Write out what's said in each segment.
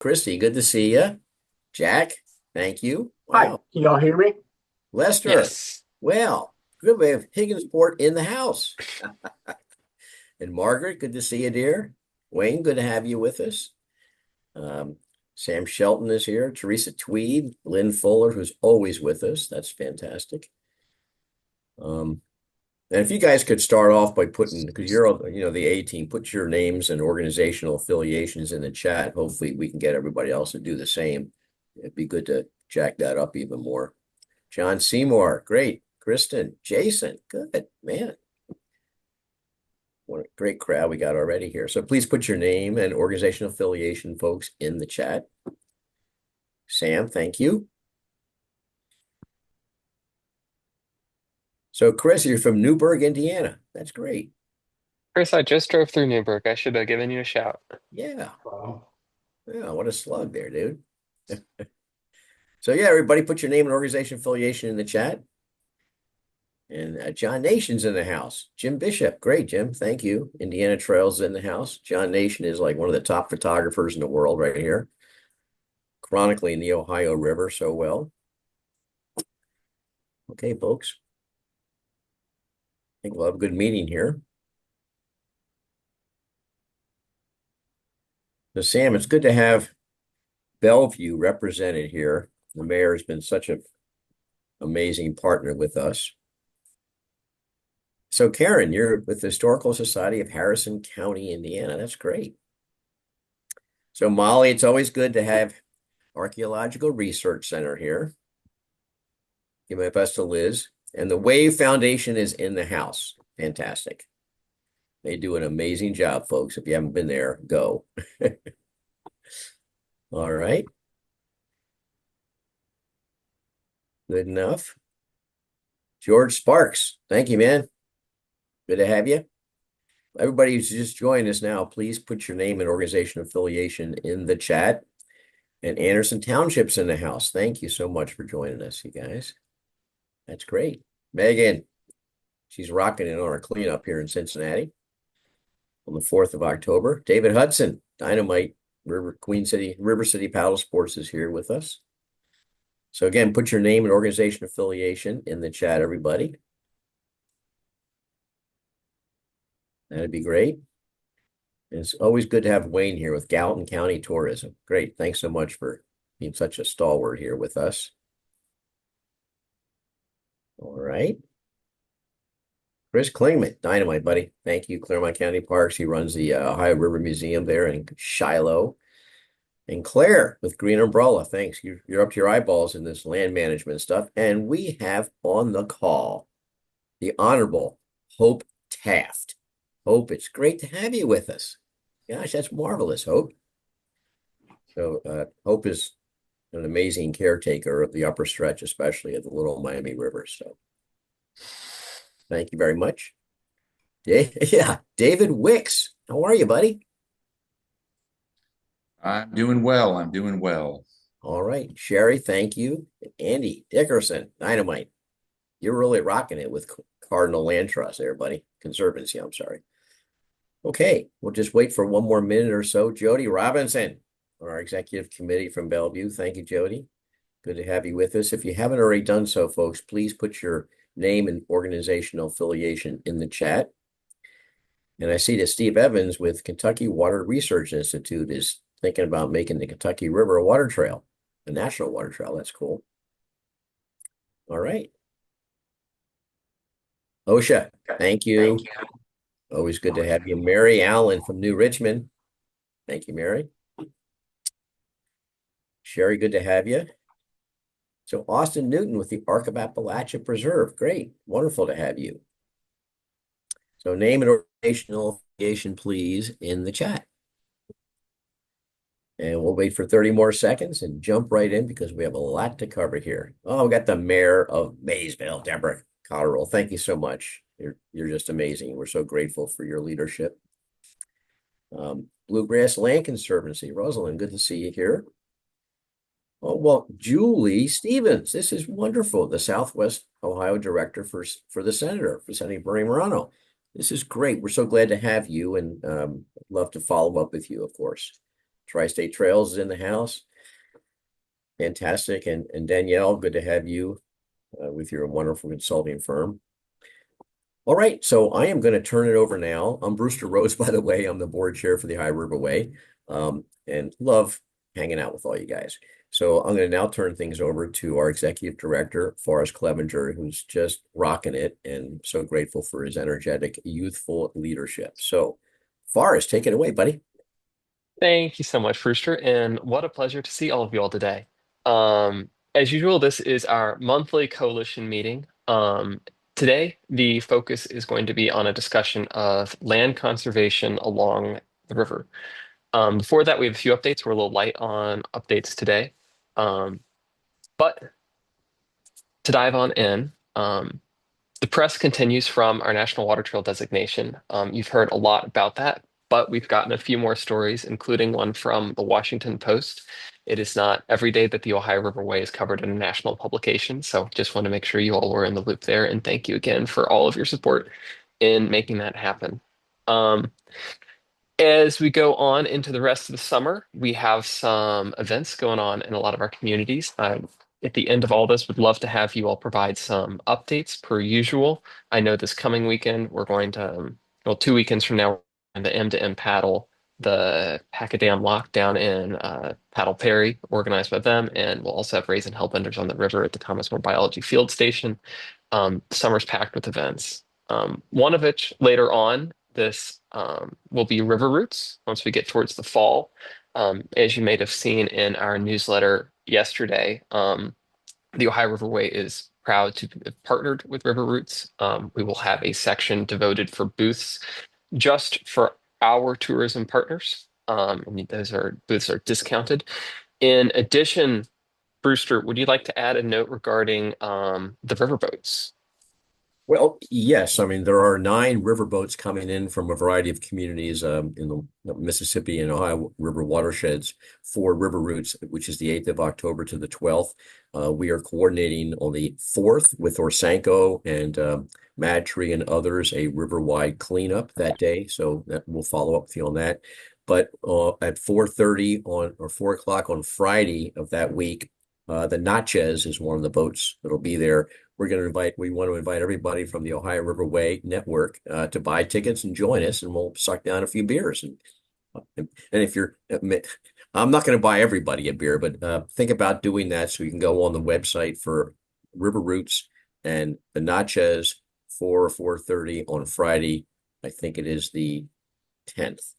Christy, good to see you. Jack, thank you. Hi, Wow. can y'all hear me? Lester, Yes. well, good. We have Higginsport in the house. And Margaret, good to see you, dear. Wayne, good to have you with us. Um, Sam Shelton is here. Teresa Tweed, Lynn Fuller, who's always with us. That's fantastic. Um, and if you guys could start off by putting, because you're, the A team, put your names and organizational affiliations in the chat. Hopefully, we can get everybody else to do the same. It'd be good to jack that up even more. John Seymour, great. Kristen, Jason, good, man. What a great crowd we got already here. So please put your name and organizational affiliation, folks, in the chat. Sam, thank you. So Chris, you're from Newburgh, Indiana. That's great. Chris, I just drove through Newburgh. I should have given you a shout. Yeah. Wow. Yeah, what a slug there, dude. So yeah, everybody put your name and organization affiliation in the chat. And John Nation's in the house. Jim Bishop, great, Jim. Thank you. Indiana Trails in the house. John Nation is like one of the top photographers in the world right here, chronicling the Ohio River so well. Okay, folks. I think we'll have a good meeting here. So Sam, it's good to have Bellevue represented here. The mayor has been such an amazing partner with us. So Karen, you're with the Historical Society of Harrison County, Indiana. That's great. So Molly, it's always good to have Archaeological Research Center here. Give my best to Liz. And the Wave Foundation is in the house. Fantastic. They do an amazing job, folks. If you haven't been there, go. All right. Good enough. George Sparks, thank you, man. Good to have you. Everybody who's just joined us now, please put your name and organization affiliation in the chat. And Anderson Township's in the house. Thank you so much for joining us, you guys. That's great. Megan, she's rocking it on our cleanup here in Cincinnati on the 4th of October. David Hudson, Dynamite, River City Paddle Sports is here with us. So again, put your name and organization affiliation in the chat, everybody. That'd be great. And it's always good to have Wayne here with Gallatin County Tourism. Great. Thanks so much for being such a stalwart here with us. All right. Chris Klingman, Dynamite, buddy. Thank you, Claremont County Parks. He runs the Ohio River Museum there in Shiloh. And Claire with Green Umbrella. Thanks. You're up to your eyeballs in this land management stuff. And we have on the call the Honorable Hope Taft. Hope, it's great to have you with us. Gosh, that's marvelous, Hope. So Hope is an amazing caretaker of the upper stretch, especially of the Little Miami River. So thank you very much. Yeah, David Wicks. How are you, buddy? I'm doing well. I'm doing well. All right. Sherry, thank you. Andy Dickerson, Dynamite. You're really rocking it with Cardinal Land Trust there, buddy. Conservancy, I'm sorry. Okay, we'll just wait for one more minute or so. Jody Robinson on our executive committee from Bellevue. Thank you, Jody. Good to have you with us. If you haven't already done so, folks, please put your name and organizational affiliation in the chat. And I see that Steve Evans with Kentucky Water Research Institute is thinking about making the Kentucky River a water trail, a national water trail. That's cool. All right. OSHA, thank you. Always good to have you. Mary Allen from New Richmond. Thank you, Mary. Sherry, good to have you. So Austin Newton with the Arc of Appalachia Preserve. Great. Wonderful to have you. So name and organizational affiliation, please, in the chat. And we'll wait for 30 more seconds and jump right in because we have a lot to cover here. Oh, we got the mayor of Maysville, Deborah Cotterill. Thank you so much. You're just amazing. We're so grateful for your leadership. Bluegrass Land Conservancy. Rosalind, good to see you here. Oh, well, Julie Stevens. This is wonderful. The Southwest Ohio Director for the Senator, for Senator Bernie Morano. This is great. We're so glad to have you and love to follow up with you, of course. Tri-State Trails is in the house. Fantastic. And Danielle, good to have you with your wonderful consulting firm. All right, so I am going to turn it over now. I'm Brewster Rose, by the way. I'm the board chair for the High River Way, and love hanging out with all you guys. So I'm going to now turn things over to our executive director, Forrest Clevenger, who's just rocking it, and so grateful for his energetic, youthful leadership. So, Forrest, take it away, buddy. Thank you so much, Brewster, and what a pleasure to see all of you all today. As usual, this is our monthly coalition meeting. Today, the focus is going to be on a discussion of land conservation along the river. Before that, we have a few updates. We're a little light on updates today. But to dive on in, the press continues from our National Water Trail designation. You've heard a lot about that, but we've gotten a few more stories, including one from the Washington Post. It is not every day that the Ohio River Way is covered in a national publication, so just want to make sure you all were in the loop there, and thank you again for all of your support in making that happen. Um, as we go on into the rest of the summer, we have some events going on in a lot of our communities. At the end of all this, would love to have you all provide some updates per usual. I know this coming weekend, we're going to, well, 2 weekends from now, and the M2M paddle, the Pack-A-Dam lockdown in Paddle Perry, organized by them. And we'll also have Raise and Hellbenders on the river at the Thomas More Biology Field Station. Summer's packed with events. One of which later on, this will be River Roots once we get towards the fall. As you may have seen in our newsletter yesterday, the Ohio River Way is proud to have partnered with River Roots. We will have a section devoted for booths just for our tourism partners. And those are booths are discounted. In addition, Brewster, would you like to add a note regarding the riverboats? Well, yes. I mean, there are 9 riverboats coming in from a variety of communities in the Mississippi and Ohio River watersheds for River Routes, which is the 8th of October to the 12th. We are coordinating on the 4th with Orsanco and Mad Tree and others, a river-wide cleanup that day. So that we'll follow up with you on that. But at 4:30 on or 4 o'clock on Friday of that week, the Natchez is one of the boats that'll be there. We want to invite everybody from the Ohio River Way Network to buy tickets and join us, and we'll suck down a few beers. And if you're, I'm not going to buy everybody a beer, but think about doing that so you can go on the website for River Roots and the Natchez for 4:30 on Friday. I think it is the 10th.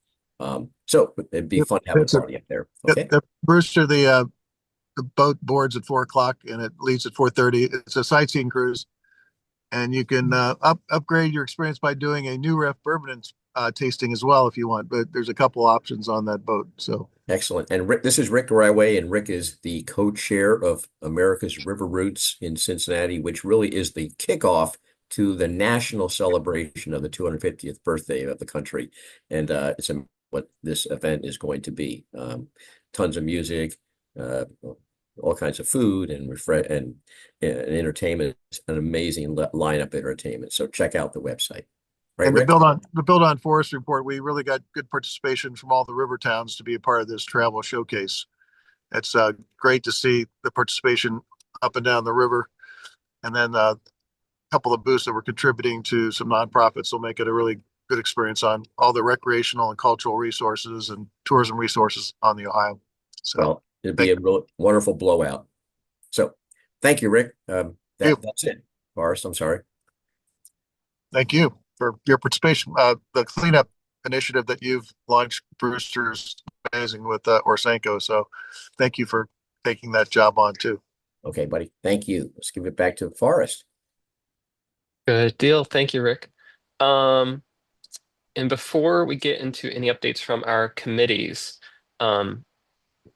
So it'd be fun to have a It's a, party up there. Okay. Brewster, the boat boards at 4 o'clock and it leaves at 4:30. It's a sightseeing cruise, and you can upgrade your experience by doing a new ref bourbon tasting as well if you want. But there's a couple options on that boat. So Excellent. And Rick, this is Rick Garyway, and Rick is the co-chair of America's River Roots in Cincinnati, which really is the kickoff to the national celebration of the 250th birthday of the country. And what this event is going to be. Tons of music, all kinds of food and entertainment. It's an amazing lineup entertainment. So check out the website. Right, and Rick? to build on Forest Report, we really got good participation from all the river towns to be a part of this travel showcase. It's great to see the participation up and down the river, and then a couple of booths that were contributing to some nonprofits will make it a really good experience on all the recreational and cultural resources and tourism resources on the Ohio. So Well, it'd be a real wonderful blowout. So thank you, Rick. That's it. Forrest, I'm sorry. thank you for your participation. The cleanup initiative that you've launched, Brewster, is amazing with Orsanco. So thank you for taking that job on too. Okay, buddy. Thank you. Let's give it back to Forrest. Good deal. Thank you, Rick. And before we get into any updates from our committees,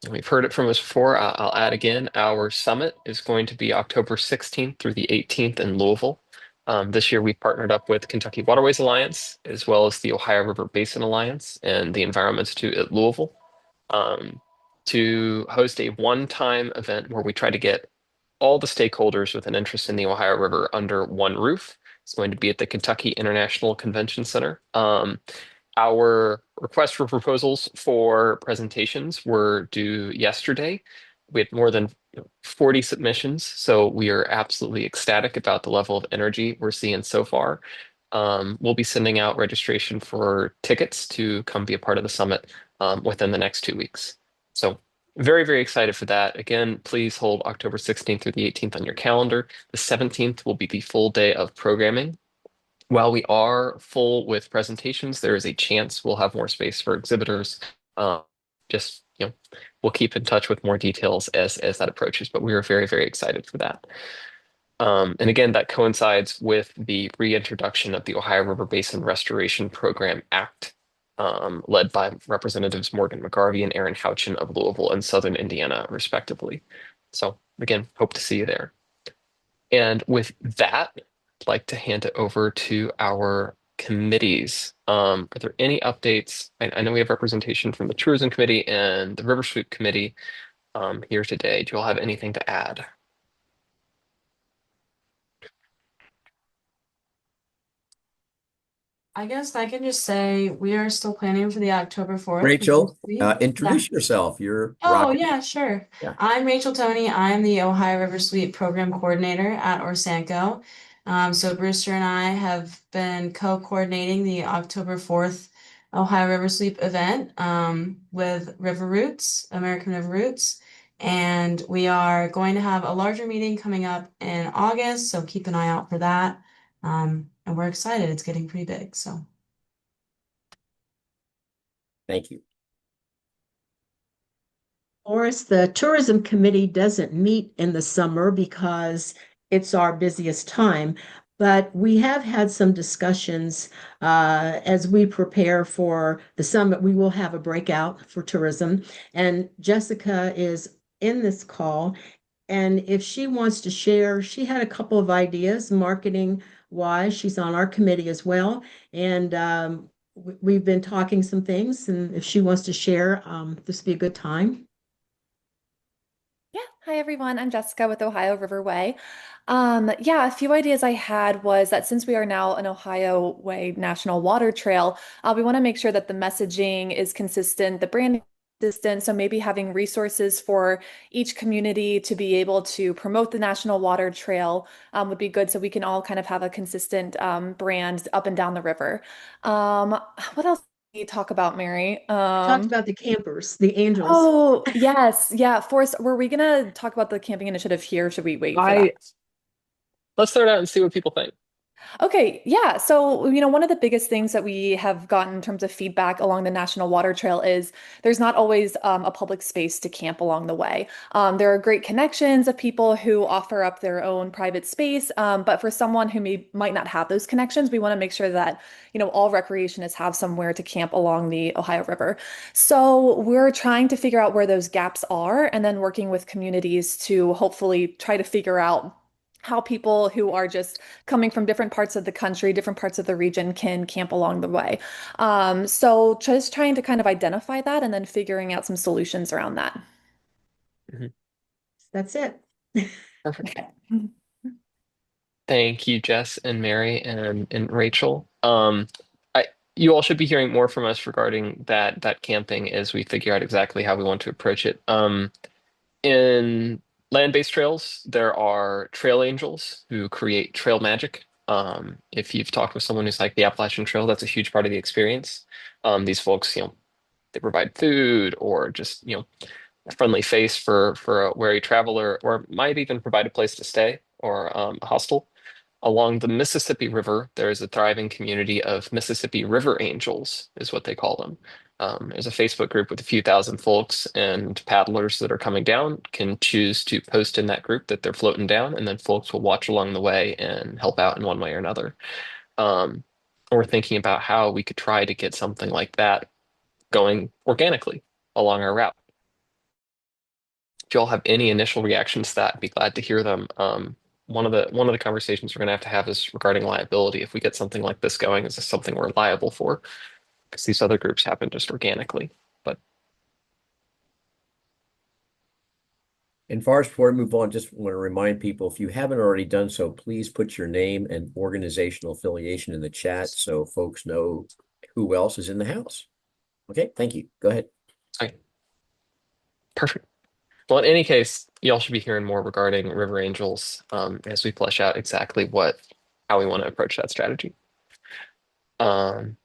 we've heard it from us before. I'll add again, our summit is going to be October 16th through the 18th in Louisville. This year, we partnered up with Kentucky Waterways Alliance, as well as the Ohio River Basin Alliance and the Environment Institute at Louisville, to host a one-time event where we try to get all the stakeholders with an interest in the Ohio River under one roof. It's going to be at the Kentucky International Convention Center. Our request for proposals for presentations were due yesterday. We had more than 40 submissions, so we are absolutely ecstatic about the level of energy we're seeing so far. We'll be sending out registration for tickets to come be a part of the summit within the next 2 weeks. So very, very excited for that. Again, please hold October 16th through the 18th on your calendar. The 17th will be the full day of programming. While we are full with presentations, there is a chance we'll have more space for exhibitors. Just, we'll keep in touch with more details as that approaches, but we are very, very excited for that. And again, that coincides with the reintroduction of the Ohio River Basin Restoration Program Act, led by Representatives Morgan McGarvey and Aaron Houchin of Louisville and Southern Indiana, respectively. So again, hope to see you there. And with that, I'd like to hand it over to our committees. Are there any updates? I know we have representation from the Tourism Committee and the River Sweep Committee here today. Do you all have anything to add? I guess I can just say we are still planning for the October 4th. Rachel, Yeah. introduce yourself. You're Oh, rocking. yeah, sure. Yeah. I'm Rachel Toney. I'm the Ohio River Sweep Program Coordinator at Orsanco. So Brewster and I have been co-coordinating the October 4th Ohio River Sweep event with River Roots, American River Roots. And we are going to have a larger meeting coming up in August, so keep an eye out for that. And we're excited. It's getting pretty big, so. Thank you. Boris, the Tourism Committee doesn't meet in the summer because it's our busiest time, but we have had some discussions as we prepare for the summit. We will have a breakout for tourism, and Jessica is in this call. And if she wants to share, she had a couple of ideas marketing wise. She's on our committee as well. And we've been talking some things. And if she wants to share, this would be a good time. Yeah. Hi, everyone. I'm Jessica with Ohio Riverway. Yeah, a few ideas I had was that since we are now an Ohio Way National Water Trail, we want to make sure that the messaging is consistent, the branding is consistent. So maybe having resources for each community to be able to promote the National Water Trail would be good so we can all kind of have a consistent brand up and down the river. What else? Talk about, Mary? Talked about the campers, the angels. Oh, yes. Yeah. Forrest, were we gonna talk about the camping initiative here? Or should we wait for that? Let's throw it out and see what people think. Okay, yeah. So, one of the biggest things that we have gotten in terms of feedback along the National Water Trail is there's not always a public space to camp along the way. There are great connections of people who offer up their own private space, but for someone who might not have those connections, we want to make sure that, all recreationists have somewhere to camp along the Ohio River. So we're trying to figure out where those gaps are and then working with communities to hopefully try to figure out how people who are just coming from different parts of the country, different parts of the region can camp along the way. So just trying to kind of identify that and then figuring out some solutions around that. Mhm. That's it. Perfect. Okay. Thank you, Jess and Mary and Rachel. You all should be hearing more from us regarding that camping as we figure out exactly how we want to approach it. In land-based trails, there are trail angels who create trail magic. If you've talked with someone who's like the Appalachian Trail, that's a huge part of the experience. These folks, they provide food or just, a friendly face for a wary traveler, or might even provide a place to stay or a hostel. Along the Mississippi River, there is a thriving community of Mississippi River Angels, is what they call them. There's a Facebook group with a few thousand folks, and paddlers that are coming down can choose to post in that group that they're floating down, and then folks will watch along the way and help out in one way or another. We're thinking about how we could try to get something like that going organically along our route. If you all have any initial reactions to that, I'd be glad to hear them. One of the conversations we're going to have is regarding liability. If we get something like this going, is this something we're liable for? Because these other groups happen just organically. But And Forrest, before we move on, just want to remind people, if you haven't already done so, please put your name and organizational affiliation in the chat so folks know who else is in the house? Okay, thank you. Go ahead. Okay, perfect. Well, in any case, y'all should be hearing more regarding River Angels as we flesh out exactly how we want to approach that strategy. Um,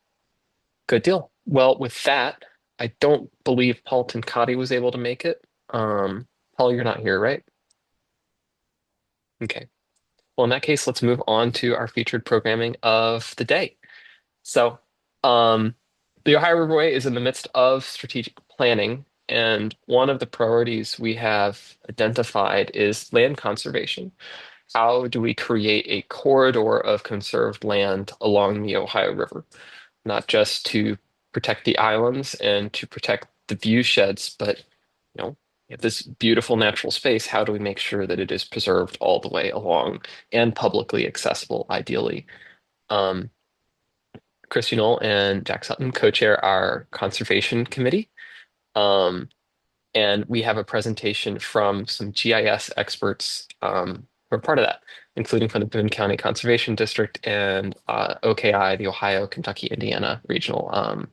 Good deal. Well, with that, I don't believe Paul Tincati was able to make it. Paul, you're not here, right? Okay. Well, in that case, let's move on to our featured programming of the day. So, the Ohio Riverway is in the midst of strategic planning, and one of the priorities we have identified is land conservation. How do we create a corridor of conserved land along the Ohio River? Not just to protect the islands and to protect the view sheds, but we have this beautiful natural space. How do we make sure that it is preserved all the way along and publicly accessible, ideally? Um, Christy, Noll, and Jack Sutton co-chair our conservation committee. And we have a presentation from some GIS experts who are part of that, including from the Boone County Conservation District and OKI, the Ohio, Kentucky, Indiana Regional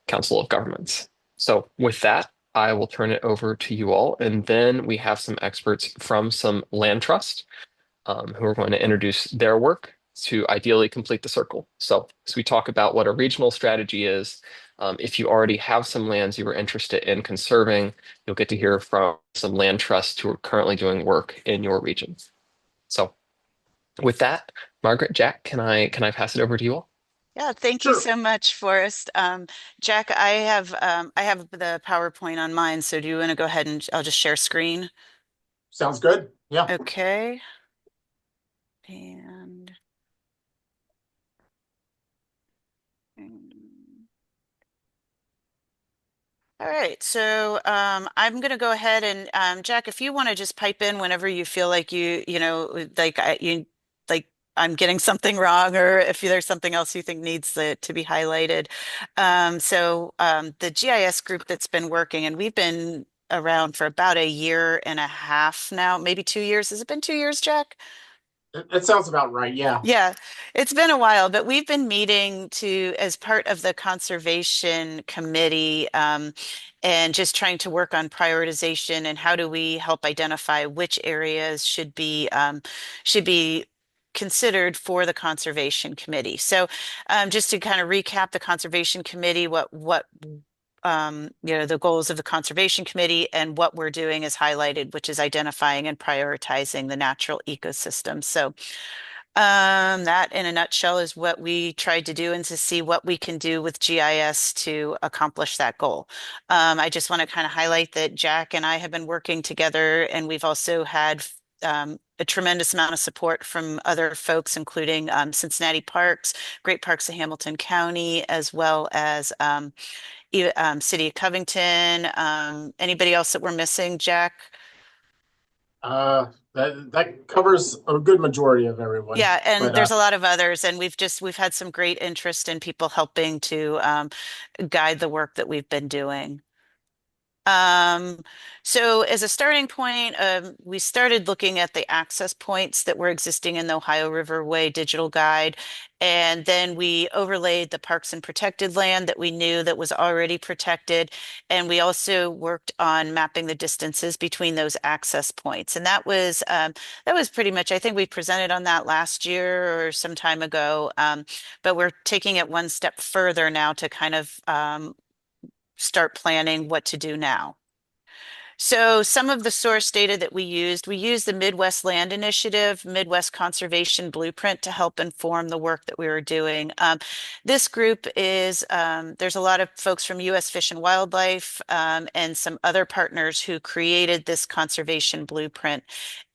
Council of Governments. So with that, I will turn it over to you all. And then we have some experts from some land trust who are going to introduce their work to ideally complete the circle. So as we talk about what a regional strategy is, if you already have some lands you are interested in conserving, you'll get to hear from some land trusts who are currently doing work in your region. So with that, Margaret, Jack, can I pass it over to you all? Yeah, thank you so much, Forrest. Jack, I have the PowerPoint on mine, so do you want to go ahead and I'll just share screen? Sounds good. Yeah. Okay. And all right, so I'm going to go ahead and Jack, if you want to just pipe in whenever you feel like like I'm getting something wrong, or if there's something else you think needs to be highlighted. The GIS group that's been working, and we've been around for about 1.5 years now, maybe 2 years. Has it been 2 years, Jack? That sounds about right. Yeah. Yeah, it's been a while, but we've been meeting as part of the conservation committee, and just trying to work on prioritization and how do we help identify which areas should be considered for the conservation committee. So, just to kind of recap the conservation committee, the goals of the conservation committee and what we're doing is highlighted, which is identifying and prioritizing the natural ecosystem. So that in a nutshell is what we tried to do and to see what we can do with GIS to accomplish that goal. I just want to kind of highlight that Jack and I have been working together, and we've also had a tremendous amount of support from other folks, including Cincinnati Parks, Great Parks of Hamilton County, as well as City of Covington. Anybody else that we're missing, Jack? That covers a good majority of everyone. Yeah, and But there's a lot of others, and we've had some great interest in people helping to guide the work that we've been doing. So as a starting point, we started looking at the access points that were existing in the Ohio Riverway digital guide. And then we overlaid the parks and protected land that we knew that was already protected. And we also worked on mapping the distances between those access points. And that was pretty much, I think we presented on that last year or some time ago. But we're taking it one step further now to kind of start planning what to do now. So some of the source data that we used the Midwest Land Initiative, Midwest Conservation Blueprint to help inform the work that we were doing. This group there's a lot of folks from U.S. Fish and Wildlife and some other partners who created this conservation blueprint.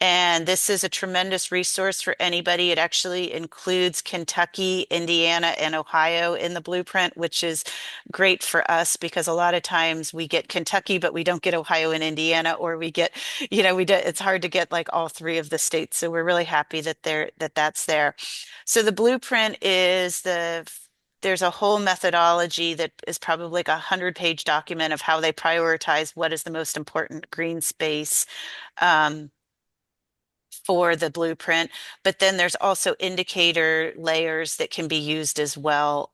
And this is a tremendous resource for anybody. It actually includes Kentucky, Indiana, and Ohio in the blueprint, which is great for us because a lot of times we get Kentucky, but we don't get Ohio and Indiana, or we get, it's hard to get like all three of the states. So we're really happy that's there. So the blueprint there's a whole methodology that is probably like 100-page document of how they prioritize what is the most important green space for the blueprint, but then there's also indicator layers that can be used as well.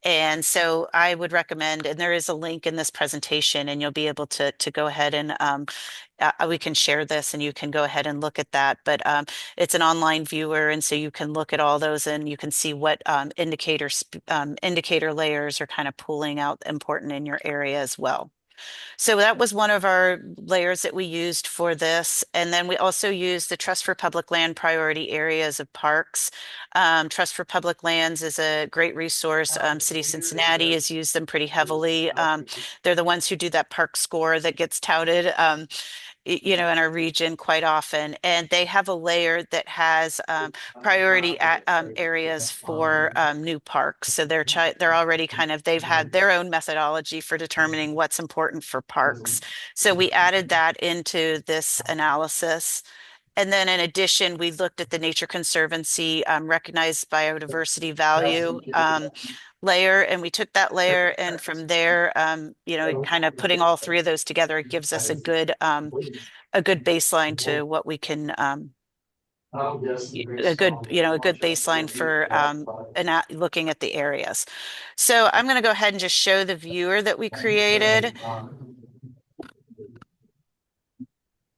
And so I would recommend, and there is a link in this presentation, and you'll be able to go ahead and we can share this and you can go ahead and look at that. But it's an online viewer, and so you can look at all those and you can see what indicator layers are kind of pulling out important in your area as well. So that was one of our layers that we used for this. And then we also used the Trust for Public Land priority areas of parks. Trust for Public Lands is a great resource. City of Cincinnati has used them pretty heavily. They're the ones who do that park score that gets touted. You know, in our region quite often. And they have a layer that has priority areas for new parks. So they're already kind of, they've had their own methodology for determining what's important for parks. So we added that into this analysis. And then in addition, we looked at the Nature Conservancy recognized biodiversity value layer, and we took that layer, and from there, you know, kind of putting all three of those together, it gives us a good baseline to what we can a good baseline for looking at the areas. So I'm going to go ahead and just show the viewer that we created.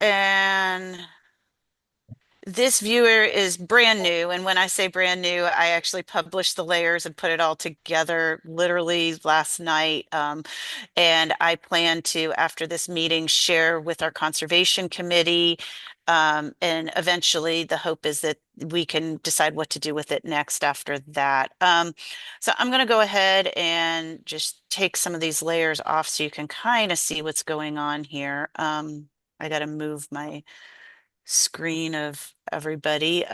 And this viewer is brand new. And when I say brand new, I actually published the layers and put it all together literally last night. And I plan to, after this meeting, share with our conservation committee. And eventually the hope is that we can decide what to do with it next after that. So I'm going to go ahead and just take some of these layers off so you can kind of see what's going on here. I got to move my screen of everybody.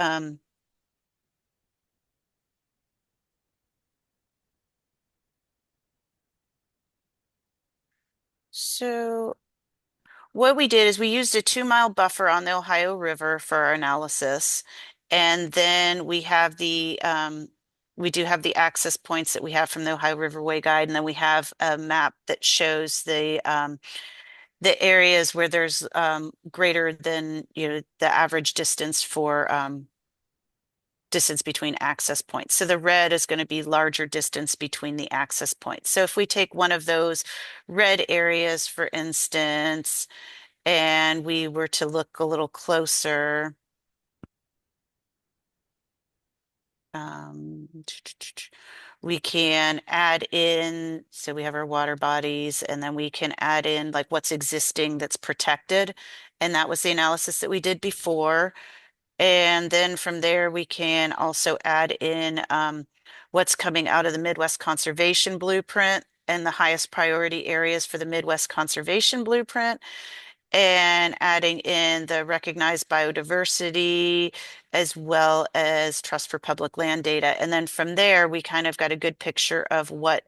So what we did is we used a 2-mile buffer on the Ohio River for our analysis. And then we have we do have the access points that we have from the Ohio Riverway Guide. And then we have a map that shows the areas where there's greater than, you know, the average distance for distance between access points. So the red is going to be larger distance between the access points. So if we take one of those red areas, for instance, and we were to look a little closer, we can add in, so we have our water bodies, and then we can add in like what's existing that's protected. And that was the analysis that we did before. And then from there, we can also add in what's coming out of the Midwest Conservation Blueprint and the highest priority areas for the Midwest Conservation Blueprint, and adding in the recognized biodiversity as well as Trust for Public Land data. And then from there, we kind of got a good picture of what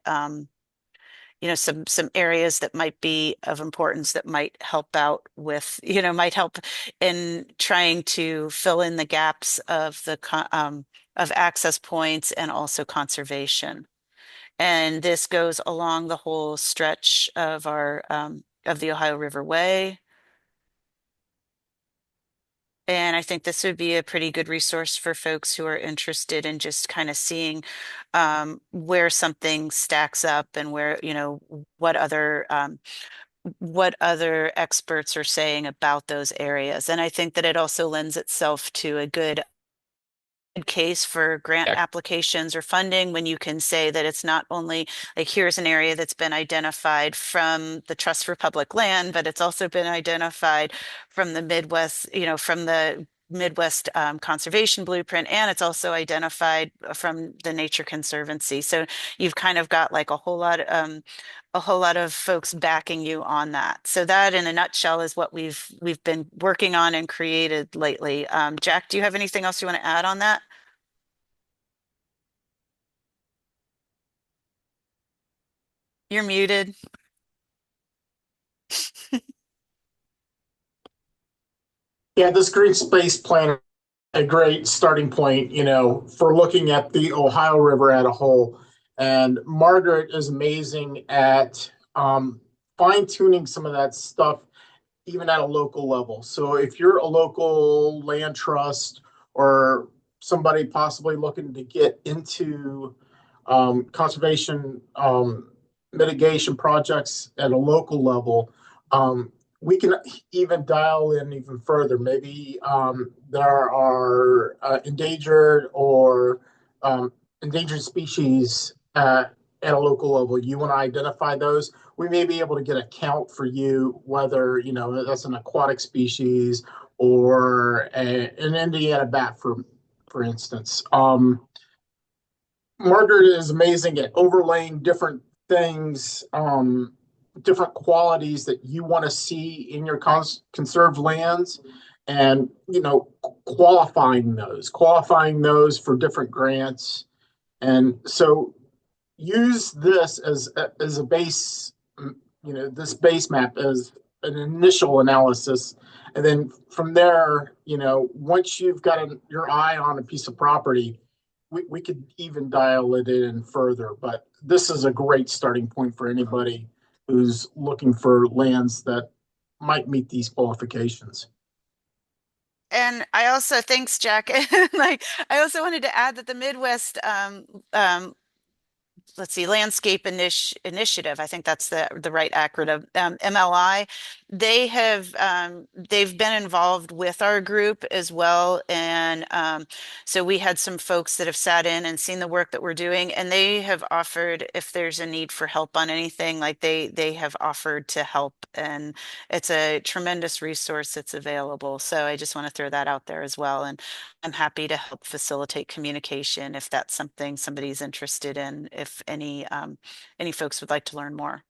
you know, some areas that might be of importance that might help out with, you know, might help in trying to fill in the gaps of the of access points and also conservation. And this goes along the whole stretch of our of the Ohio Riverway. And I think this would be a pretty good resource for folks who are interested in just kind of seeing where something stacks up and where, you know, what other experts are saying about those areas. And I think that it also lends itself to a good case for grant applications or funding when you can say that it's not only like here's an area that's been identified from the Trust for Public Land, but it's also been identified from the Midwest, you know, from the Midwest Conservation Blueprint, and it's also identified from the Nature Conservancy. So you've kind of got like a whole lot of folks backing you on that. So that in a nutshell is what we've been working on and created lately. Jack, do you have anything else you want to add on that? You're muted. Yeah, this Greenspace plan, a great starting point, you know, for looking at the Ohio River as a whole. And Margaret is amazing at fine tuning some of that stuff even at a local level. So if you're a local land trust or somebody possibly looking to get into conservation mitigation projects at a local level, we can even dial in even further. Maybe there are endangered or endangered species at a local level. You want to identify those. We may be able to get a count for you, whether that's an aquatic species or an Indiana bat, for instance. Margaret is amazing at overlaying different things, different qualities that you want to see in your conserved lands, and qualifying those for different grants. And so use this as a base, this base map as an initial analysis. And then from there, once you've got your eye on a piece of property, we could even dial it in further. But this is a great starting point for anybody who's looking for lands that might meet these qualifications. And I also, thanks, Jack. Like, I also wanted to add that the Midwest let's see, Landscape Initiative. I think that's the right acronym. MLI. They've been involved with our group as well, and so we had some folks that have sat in and seen the work that we're doing, and they have offered if there's a need for help on anything, like they have offered to help, and it's a tremendous resource that's available. So I just want to throw that out there as well, and I'm happy to help facilitate communication if that's something somebody's interested in, if any folks would like to learn more.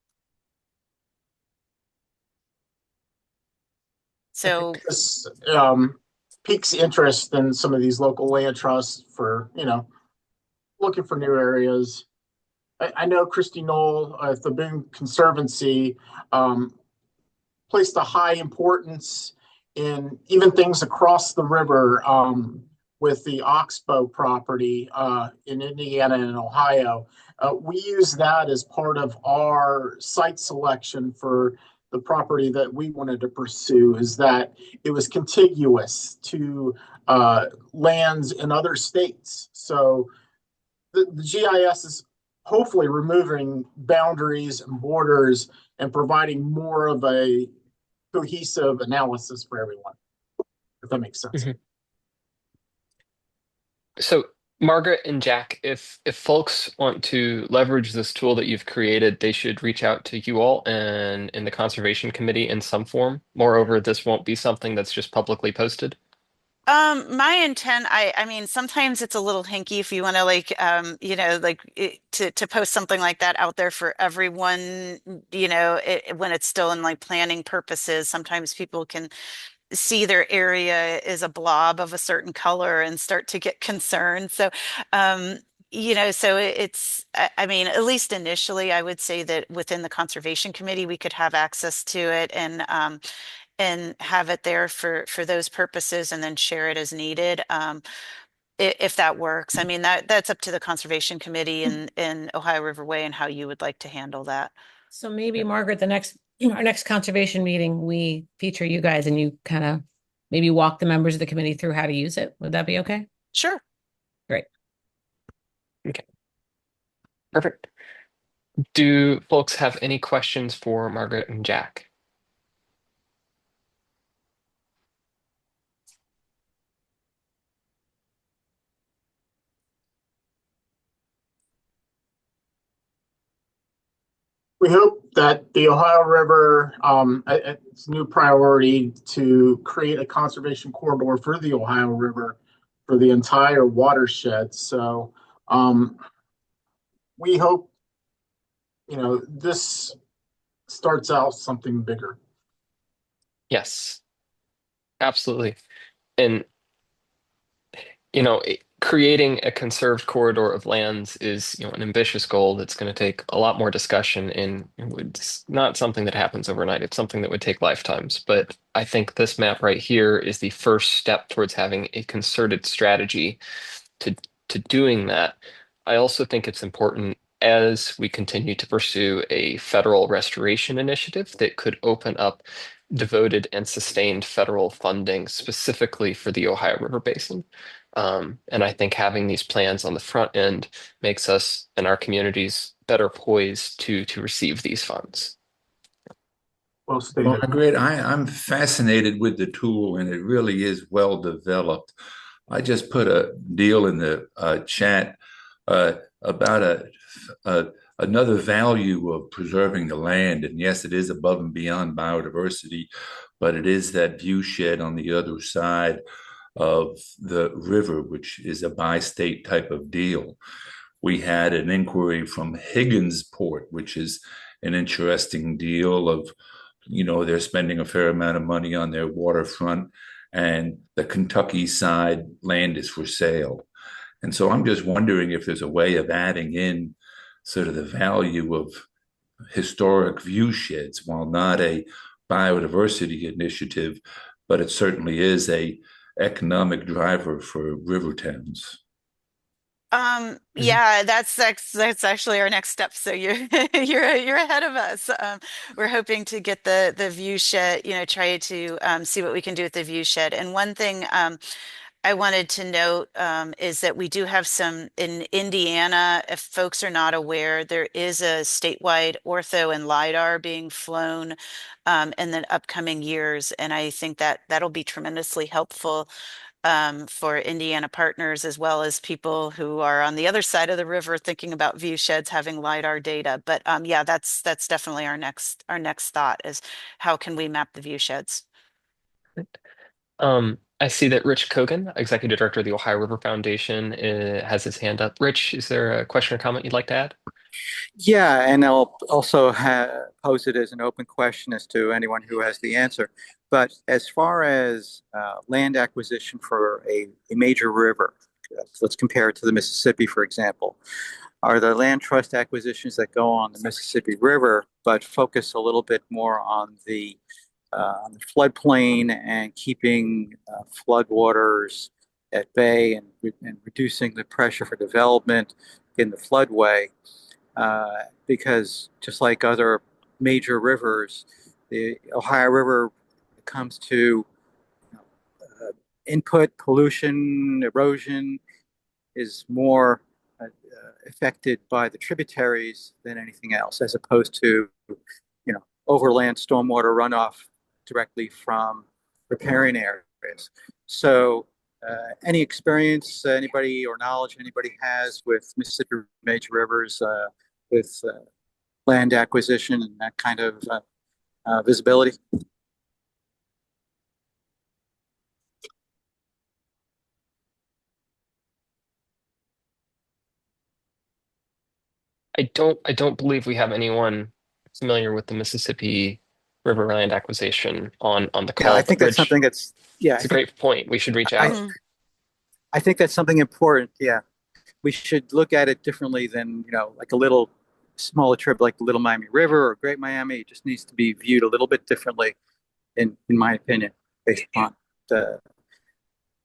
So This piques interest in some of these local land trusts for, looking for new areas. I know Christy Noll at the Boone Conservancy placed a high importance in even things across the river with the Oxbow property in Indiana and Ohio. We use that as part of our site selection for the property that we wanted to pursue, is that it was contiguous to lands in other states. So the GIS is hopefully removing boundaries and borders and providing more of a cohesive analysis for everyone, if that makes sense. Mhm. So, Margaret and Jack, if folks want to leverage this tool that you've created, they should reach out to you all and in the conservation committee in some form. Moreover, this won't be something that's just publicly posted. My intent, I mean, sometimes it's a little hinky if you want to to post something like that out there for everyone, when it's still in like planning purposes. Sometimes people can see their area is a blob of a certain color and start to get concerned. So, so I mean, at least initially, I would say that within the Conservation Committee, we could have access to it and have it there for those purposes and then share it as needed. If that works. I mean, that's up to the Conservation Committee in Ohio Riverway and how you would like to handle that. So maybe Margaret, our next conservation meeting, we feature you guys and you kind of maybe walk the members of the committee through how to use it. Would that be okay? Sure. Great. Okay. Perfect. Do folks have any questions for Margaret and Jack? We hope that the Ohio River, it's a new priority to create a conservation corridor for the Ohio River for the entire watershed. So we hope, this starts out something bigger. Yes, absolutely. And, creating a conserved corridor of lands is, an ambitious goal that's going to take a lot more discussion, and it's not something that happens overnight. It's something that would take lifetimes. But I think this map right here is the first step towards having a concerted strategy to doing that. I also think it's important as we continue to pursue a federal restoration initiative that could open up devoted and sustained federal funding specifically for the Ohio River Basin. And I think having these plans on the front end makes us and our communities better poised to receive these funds. Well Well, stated. Margaret, I'm fascinated with the tool, and it really is well developed. I just put a deal in the chat about a another value of preserving the land. And yes, it is above and beyond biodiversity, but it is that view shed on the other side of the river, which is a bi-state type of deal. We had an inquiry from Higginsport, which is an interesting deal of, they're spending a fair amount of money on their waterfront, and the Kentucky side land is for sale. And so I'm just wondering if there's a way of adding in sort of the value of historic view sheds, while not a biodiversity initiative, but it certainly is a economic driver for river towns. Yeah, that's actually our next step. So you're you're ahead of us. We're hoping to get the view shed, try to see what we can do with the view shed. And one thing I wanted to note is that we do have some in Indiana. If folks are not aware, there is a statewide ortho and LIDAR being flown in the upcoming years, and I think that that'll be tremendously helpful for Indiana partners as well as people who are on the other side of the river thinking about view sheds having LIDAR data. But yeah, that's definitely our next thought is how can we map the view sheds? I see that Rich Kogan, Executive Director of the Ohio River Foundation, has his hand up. Rich, is there a question or comment you'd like to add? Yeah, and I'll also pose it as an open question as to anyone who has the answer. But as far as land acquisition for a major river, let's compare it to the Mississippi, for example. Are there land trust acquisitions that go on the Mississippi River, but focus a little bit more on the floodplain and keeping floodwaters at bay and reducing the pressure for development in the floodway? Because just like other major rivers, the Ohio River comes to input, pollution, erosion is more affected by the tributaries than anything else, as opposed to, overland stormwater runoff directly from riparian areas. So any experience anybody or knowledge anybody has with Mississippi major rivers with land acquisition and that kind of visibility? I don't believe we have anyone familiar with the Mississippi River land acquisition on the Yeah, call. I think But that's something that's, yeah, it's a great point. We should reach I, out. I think that's something important. Yeah, we should look at it differently than, like a little smaller trip like the Little Miami River or Great Miami. It just needs to be viewed a little bit differently, in my opinion, based on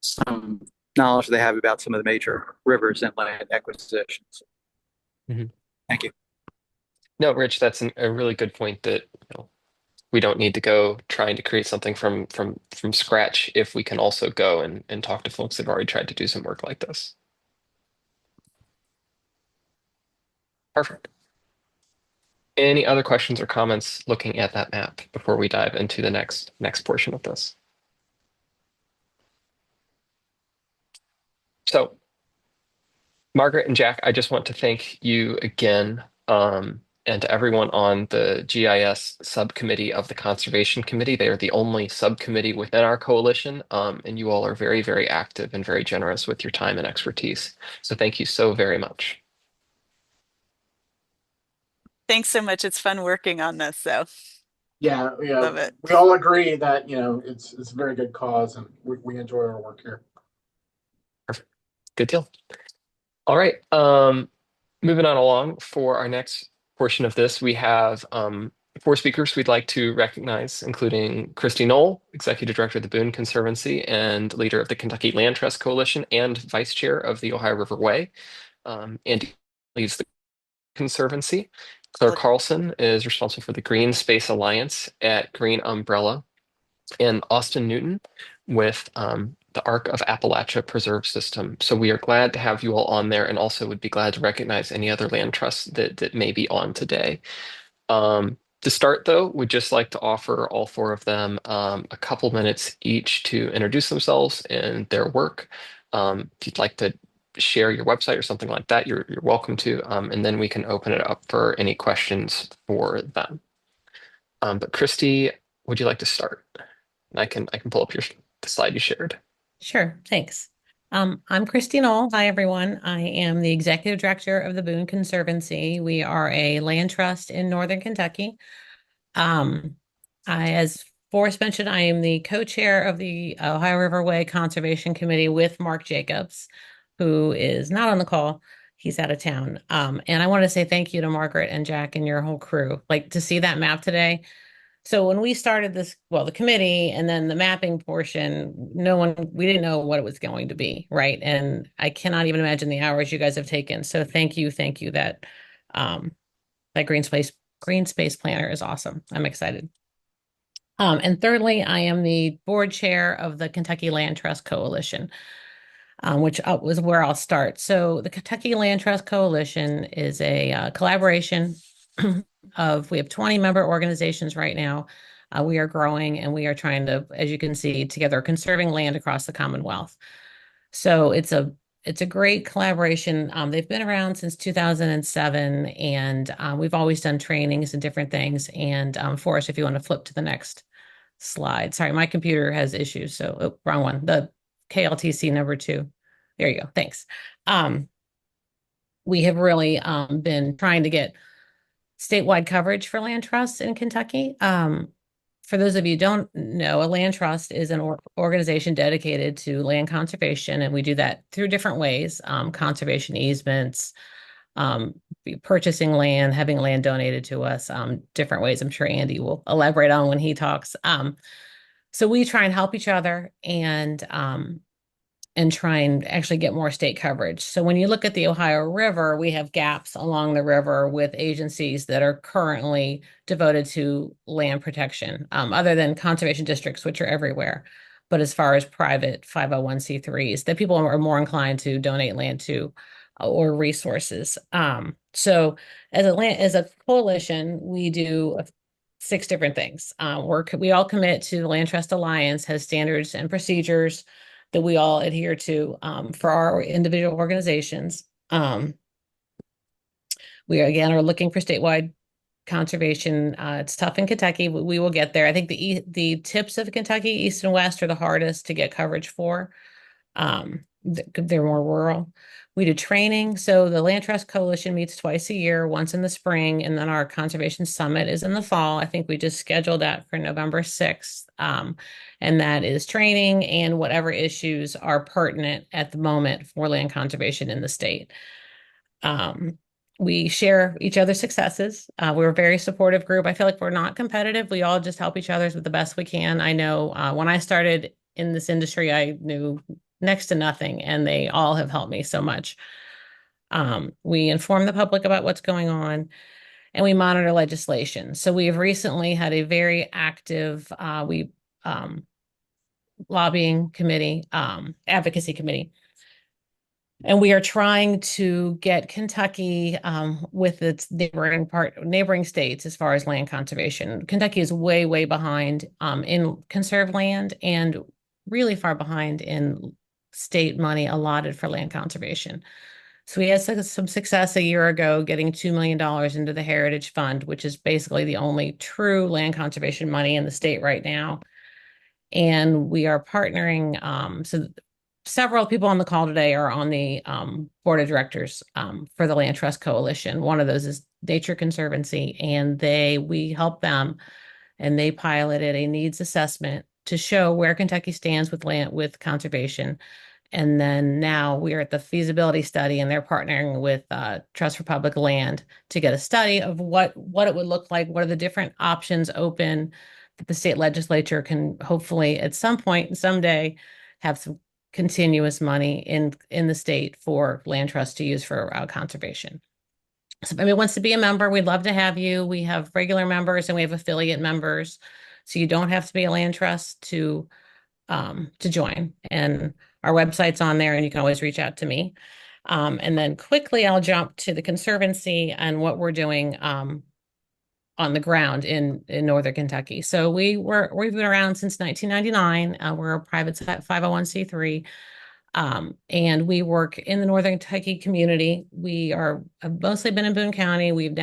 some knowledge they have about some of the major rivers and land acquisitions. Mhm. Thank you. No, Rich, that's a really good point that we don't need to go trying to create something from scratch if we can also go and talk to folks that have already tried to do some work like this. Perfect. Any other questions or comments looking at that map before we dive into the next portion of this? So, Margaret and Jack, I just want to thank you again, and to everyone on the GIS subcommittee of the Conservation Committee. They are the only subcommittee within our coalition, and you all are very, very active and very generous with your time and expertise. So thank you so very much. Thanks so much. It's fun working on this. So Yeah, love it. we all agree that it's a very good cause, and we enjoy our work here. Perfect. Good deal. All right. Moving on along for our next portion of this, we have 4 speakers we'd like to recognize, including Christy Noll, Executive Director of the Boone Conservancy and leader of the Kentucky Land Trust Coalition and Vice Chair of the Ohio River Way. And leads the Conservancy. Claire Carlson is responsible for the Greenspace Alliance at Green Umbrella, and Austin Newton with the Arc of Appalachia Preserve System. So we are glad to have you all on there, and also would be glad to recognize any other land trusts that may be on today. To start, though, we'd just like to offer all four of them a couple minutes each to introduce themselves and their work. If you'd like to share your website or something like that, you're welcome to, and then we can open it up for any questions for them. But Christy, would you like to start? I can pull up the slide you shared. Sure, thanks. I'm Christy Noll. Hi, everyone. I am the Executive Director of the Boone Conservancy. We are a land trust in Northern Kentucky. As Forrest mentioned, I am the co-chair of the Ohio Riverway Conservation Committee with Mark Jacobs, who is not on the call. He's out of town. And I want to say thank you to Margaret and Jack and your whole crew. Like, to see that map today. So when we started this, well, the committee and then the mapping portion, we didn't know what it was going to be, right? And I cannot even imagine the hours you guys have taken. So thank you that Greenspace planner is awesome. I'm excited. And thirdly, I am the board chair of the Kentucky Land Trust Coalition, which was where I'll start. So the Kentucky Land Trust Coalition is a collaboration we have 20 member organizations right now. We are growing, and we are trying to, as you can see, together conserving land across the Commonwealth. So it's a great collaboration. They've been around since 2007, and we've always done trainings and different things. And Forrest, if you want to flip to the next slide. Sorry, my computer has issues. So, wrong one. The KLTC number 2. There you go. Thanks. We have really been trying to get statewide coverage for land trusts in Kentucky. For those of you who don't know, a land trust is an organization dedicated to land conservation, and we do that through different ways: conservation easements, purchasing land, having land donated to us, different ways. I'm sure Andy will elaborate on when he talks. So we try and help each other and try and actually get more state coverage. So when you look at the Ohio River, we have gaps along the river with agencies that are currently devoted to land protection, other than conservation districts, which are everywhere. But as far as private 501c3s, that people are more inclined to donate land to or resources. So as a coalition, we do 6 different things. We all commit to the Land Trust Alliance, has standards and procedures that we all adhere to for our individual organizations. We again are looking for statewide conservation. It's tough in Kentucky, but we will get there. I think the tips of Kentucky, east and west, are the hardest to get coverage for. They're more rural. We do training. So the Land Trust Coalition meets twice a year, once in the spring, and then our Conservation Summit is in the fall. I think we just scheduled that for November 6th. And that is training and whatever issues are pertinent at the moment for land conservation in the state. We share each other's successes. We're a very supportive group. I feel like we're not competitive. We all just help each other with the best we can. I know when I started in this industry, I knew next to nothing, and they all have helped me so much. We inform the public about what's going on, and we monitor legislation. So we have recently had a very active lobbying committee, advocacy committee. And we are trying to get Kentucky with its neighboring states as far as land conservation. Kentucky is way, way behind in conserved land, and really far behind in state money allotted for land conservation. So we had some success a year ago getting $2 million into the Heritage Fund, which is basically the only true land conservation money in the state right now. And we are partnering. So several people on the call today are on the board of directors for the Land Trust Coalition. One of those is Nature Conservancy, and we help them, and they piloted a needs assessment to show where Kentucky stands with conservation. And then now we are at the feasibility study, and they're partnering with Trust for Public Land to get a study of what it would look like. What are the different options open that the state legislature can hopefully at some point, someday, have some continuous money in the state for land trust to use for conservation. somebody wants to be a member, we'd love to have you. We have regular members and we have affiliate members. So you don't have to be a land trust to join. And our website's on there and you can always reach out to me. And then quickly I'll jump to the Conservancy and what we're doing on the ground in Northern Kentucky. So we've been around since 1999. We're a private 501c3. And we work in the Northern Kentucky community. Have mostly been in Boone County. We have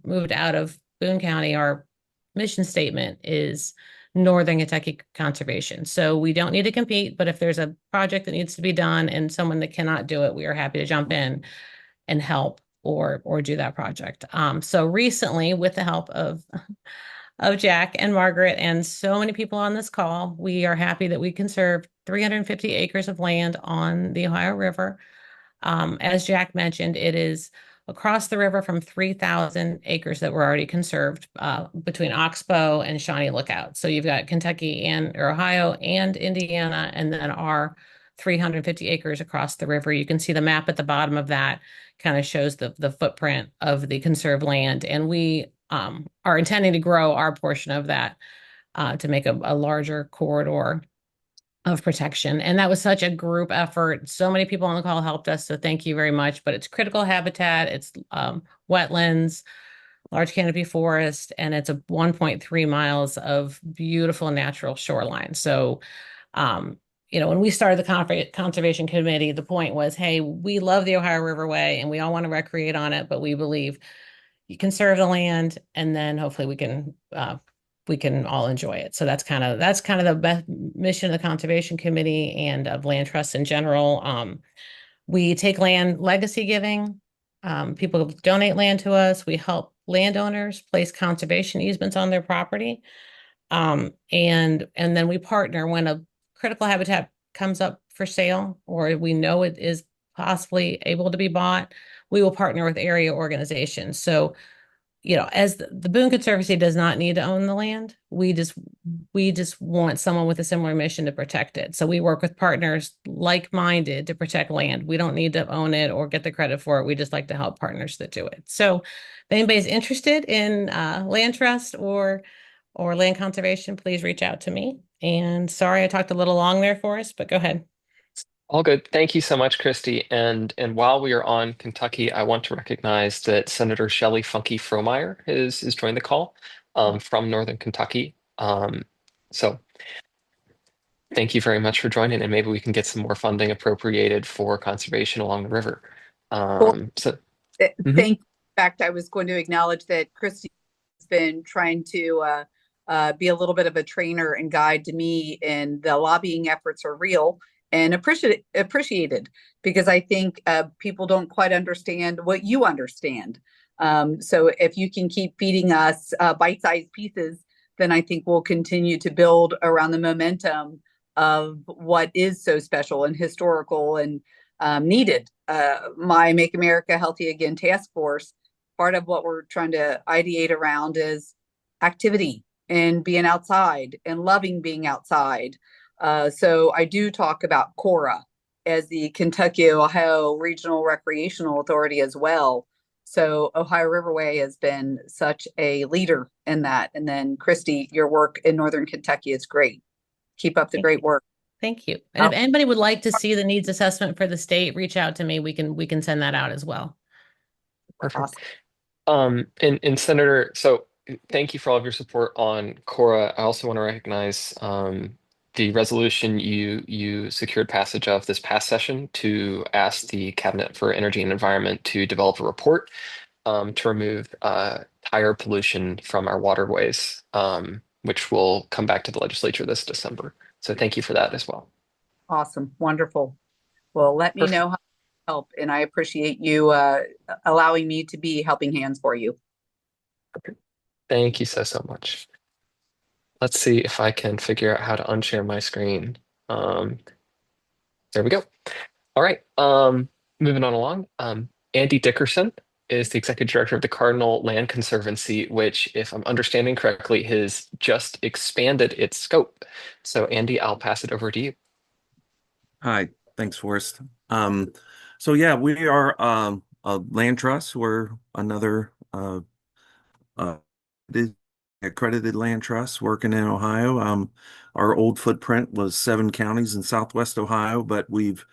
moved out of Boone County. Our mission statement is Northern Kentucky conservation. So we don't need to compete, but if there's a project that needs to be done and someone that cannot do it, we are happy to jump in and help or do that project. So recently, with the help of Jack and Margaret and so many people on this call, we are happy that we conserved 350 acres of land on the Ohio River. As Jack mentioned, it is across the river from 3,000 acres that were already conserved between Oxbow and Shawnee Lookout. So you've got Kentucky or Ohio and Indiana, and then our 350 acres across the river. You can see the map at the bottom of that kind of shows the footprint of the conserved land. And we are intending to grow our portion of that to make a larger corridor of protection. And that was such a group effort. So many people on the call helped us. So thank you very much. But it's critical habitat, it's wetlands, large canopy forest, and it's a 1.3 miles of beautiful natural shoreline. So, when we started the Conservation Committee, the point was, hey, we love the Ohio Riverway and we all want to recreate on it, but we believe you conserve the land and then hopefully we can all enjoy it. So that's kind of the best mission of the Conservation Committee and of land trusts in general. We take land legacy giving. People donate land to us. We help landowners place conservation easements on their property. And then we partner when a critical habitat comes up for sale or we know it is possibly able to be bought, we will partner with area organizations. So, as the Boone Conservancy does not need to own the land, we just want someone with a similar mission to protect it. So we work with partners like-minded to protect land. We don't need to own it or get the credit for it. We just like to help partners that do it. So if anybody's interested in land trust or land conservation, please reach out to me. And sorry, I talked a little long there for us, but go ahead. All good. Thank you so much, Christy. And while we are on Kentucky, I want to recognize that Senator Shelley Funky Fromeyer is joined the call from Northern Kentucky. So thank you very much for joining, and maybe we can get some more funding appropriated for conservation along the river. Thank you. In fact, I was going to acknowledge that Christy has been trying to be a little bit of a trainer and guide to me, and the lobbying efforts are real and appreciated because I think people don't quite understand what you understand. So if you can keep feeding us bite-sized pieces, then I think we'll continue to build around the momentum of what is so special and historical and needed. My Make America Healthy Again task force, part of what we're trying to ideate around is activity and being outside and loving being outside. So I do talk about CORA as the Kentucky Ohio Regional Recreational Authority as well. So Ohio Riverway has been such a leader in that. And then Christy, your work in Northern Kentucky is great. Keep up the great work. Thank you. And if anybody would like to see the needs assessment for the state, reach out to me. We can send that out as well. Perfect. Awesome. And Senator, so thank you for all of your support on CORA. I also want to recognize the resolution you secured passage of this past session to ask the Cabinet for Energy and Environment to develop a report to remove tire pollution from our waterways, which will come back to the legislature this December. So thank you for that as well. Awesome. Wonderful. Well, let me know how to help, and I appreciate you allowing me to be helping hands for you. Okay. Thank you so much. Let's see if I can figure out how to unshare my screen. There we go. All right. Moving on along. Andy Dickerson is the executive director of the Cardinal Land Conservancy, which, if I'm understanding correctly, has just expanded its scope. So Andy, I'll pass it over to you. Hi, thanks, Forrest. So yeah, we are Land trusts were another uh, accredited land trusts working in Ohio. Our old footprint was 7 counties in Southwest Ohio, but we've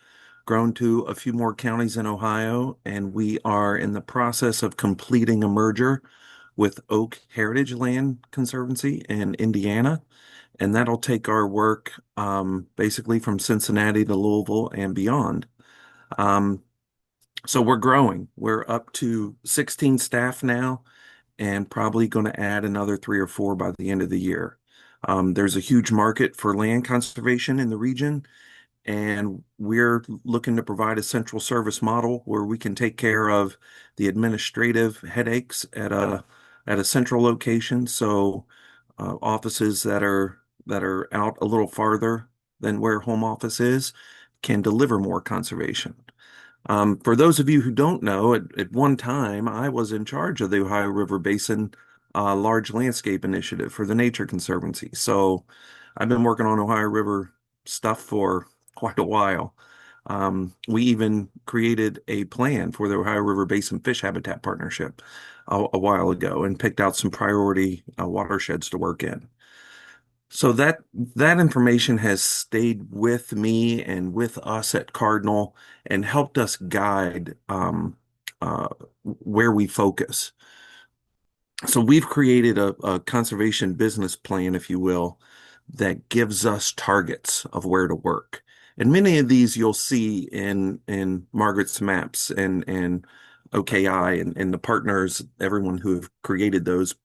grown to a few more counties in Ohio, and we are in the process of completing a merger with Oak Heritage Land Conservancy in Indiana. And that'll take our work basically from Cincinnati to Louisville and beyond. So we're growing. We're up to 16 staff now and probably going to add another 3 or 4 by the end of the year. There's a huge market for land conservation in the region, and we're looking to provide a central service model where we can take care of the administrative headaches at a central location. So offices that are out a little farther than where home office is can deliver more conservation. For those of you who don't know, at one time I was in charge of the Ohio River Basin Large Landscape Initiative for the Nature Conservancy. So I've been working on Ohio River stuff for quite a while. We even created a plan for the Ohio River Basin Fish Habitat Partnership a while ago and picked out some priority watersheds to work in. So that information has stayed with me and with us at Cardinal and helped us guide where we focus. So we've created a conservation business plan, if you will, that gives us targets of where to work. And many of these you'll see in Margaret's maps and OKI and the partners, everyone who have created those,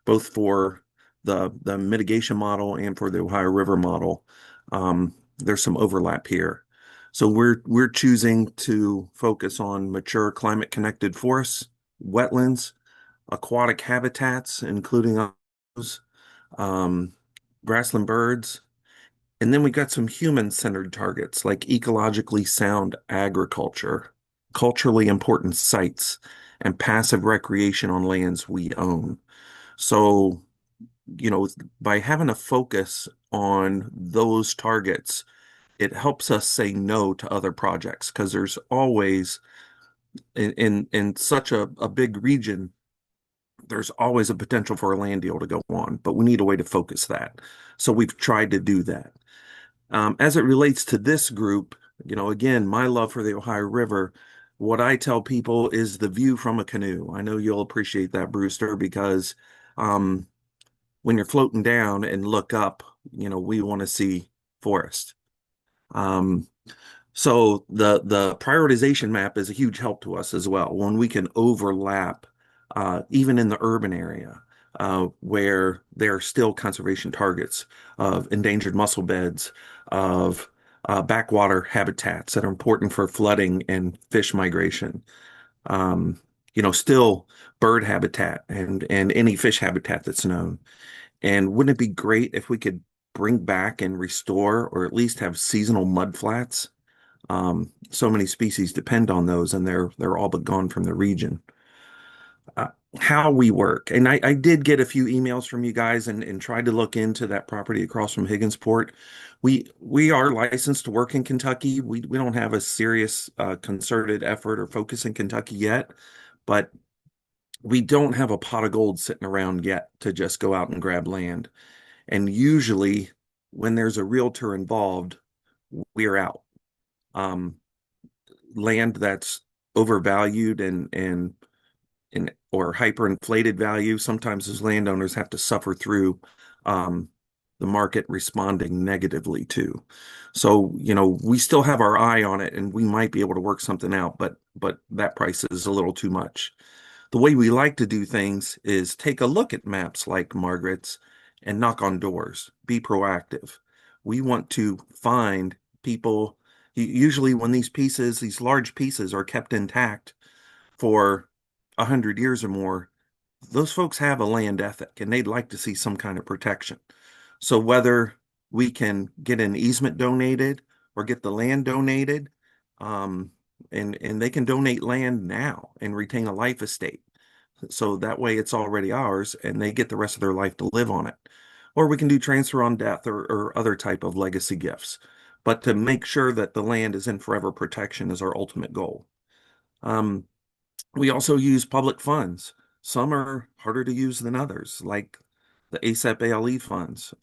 both for the mitigation model and for the Ohio River model. There's some overlap here. So we're choosing to focus on mature climate connected forests, wetlands, aquatic habitats, including those, grassland birds. And then we got some human-centered targets like ecologically sound agriculture, culturally important sites, and passive recreation on lands we own. So, by having a focus on those targets, it helps us say no to other projects because there's always in such a big region, there's always a potential for a land deal to go on, but we need a way to focus that. So we've tried to do that. As it relates to this group, again, my love for the Ohio River, what I tell people is the view from a canoe. I know you'll appreciate that, Brewster, because when you're floating down and look up, we want to see forest. So the prioritization map is a huge help to us as well when we can overlap, even in the urban area, where there are still conservation targets of endangered mussel beds, of backwater habitats that are important for flooding and fish migration. Still bird habitat and any fish habitat that's known. And wouldn't it be great if we could bring back and restore or at least have seasonal mud flats? So many species depend on those, and they're all but gone from the region. How we work, and I did get a few emails from you guys and tried to look into that property across from Higginsport. We are licensed to work in Kentucky. We don't have a serious concerted effort or focus in Kentucky yet, but we don't have a pot of gold sitting around yet to just go out and grab land. And usually when there's a realtor involved, we're out. Land that's overvalued and or hyperinflated value, sometimes those landowners have to suffer through the market responding negatively too. So, we still have our eye on it and we might be able to work something out, but that price is a little too much. The way we like to do things is take a look at maps like Margaret's and knock on doors, be proactive. We want to find people. Usually when these large pieces are kept intact for 100 years or more, those folks have a land ethic and they'd like to see some kind of protection. So whether we can get an easement donated or get the land donated, and they can donate land now and retain a life estate. So that way it's already ours and they get the rest of their life to live on it. Or we can do transfer on death or other type of legacy gifts. But to make sure that the land is in forever protection is our ultimate goal. We also use public funds. Some are harder to use than others, like the ASAP ALE funds,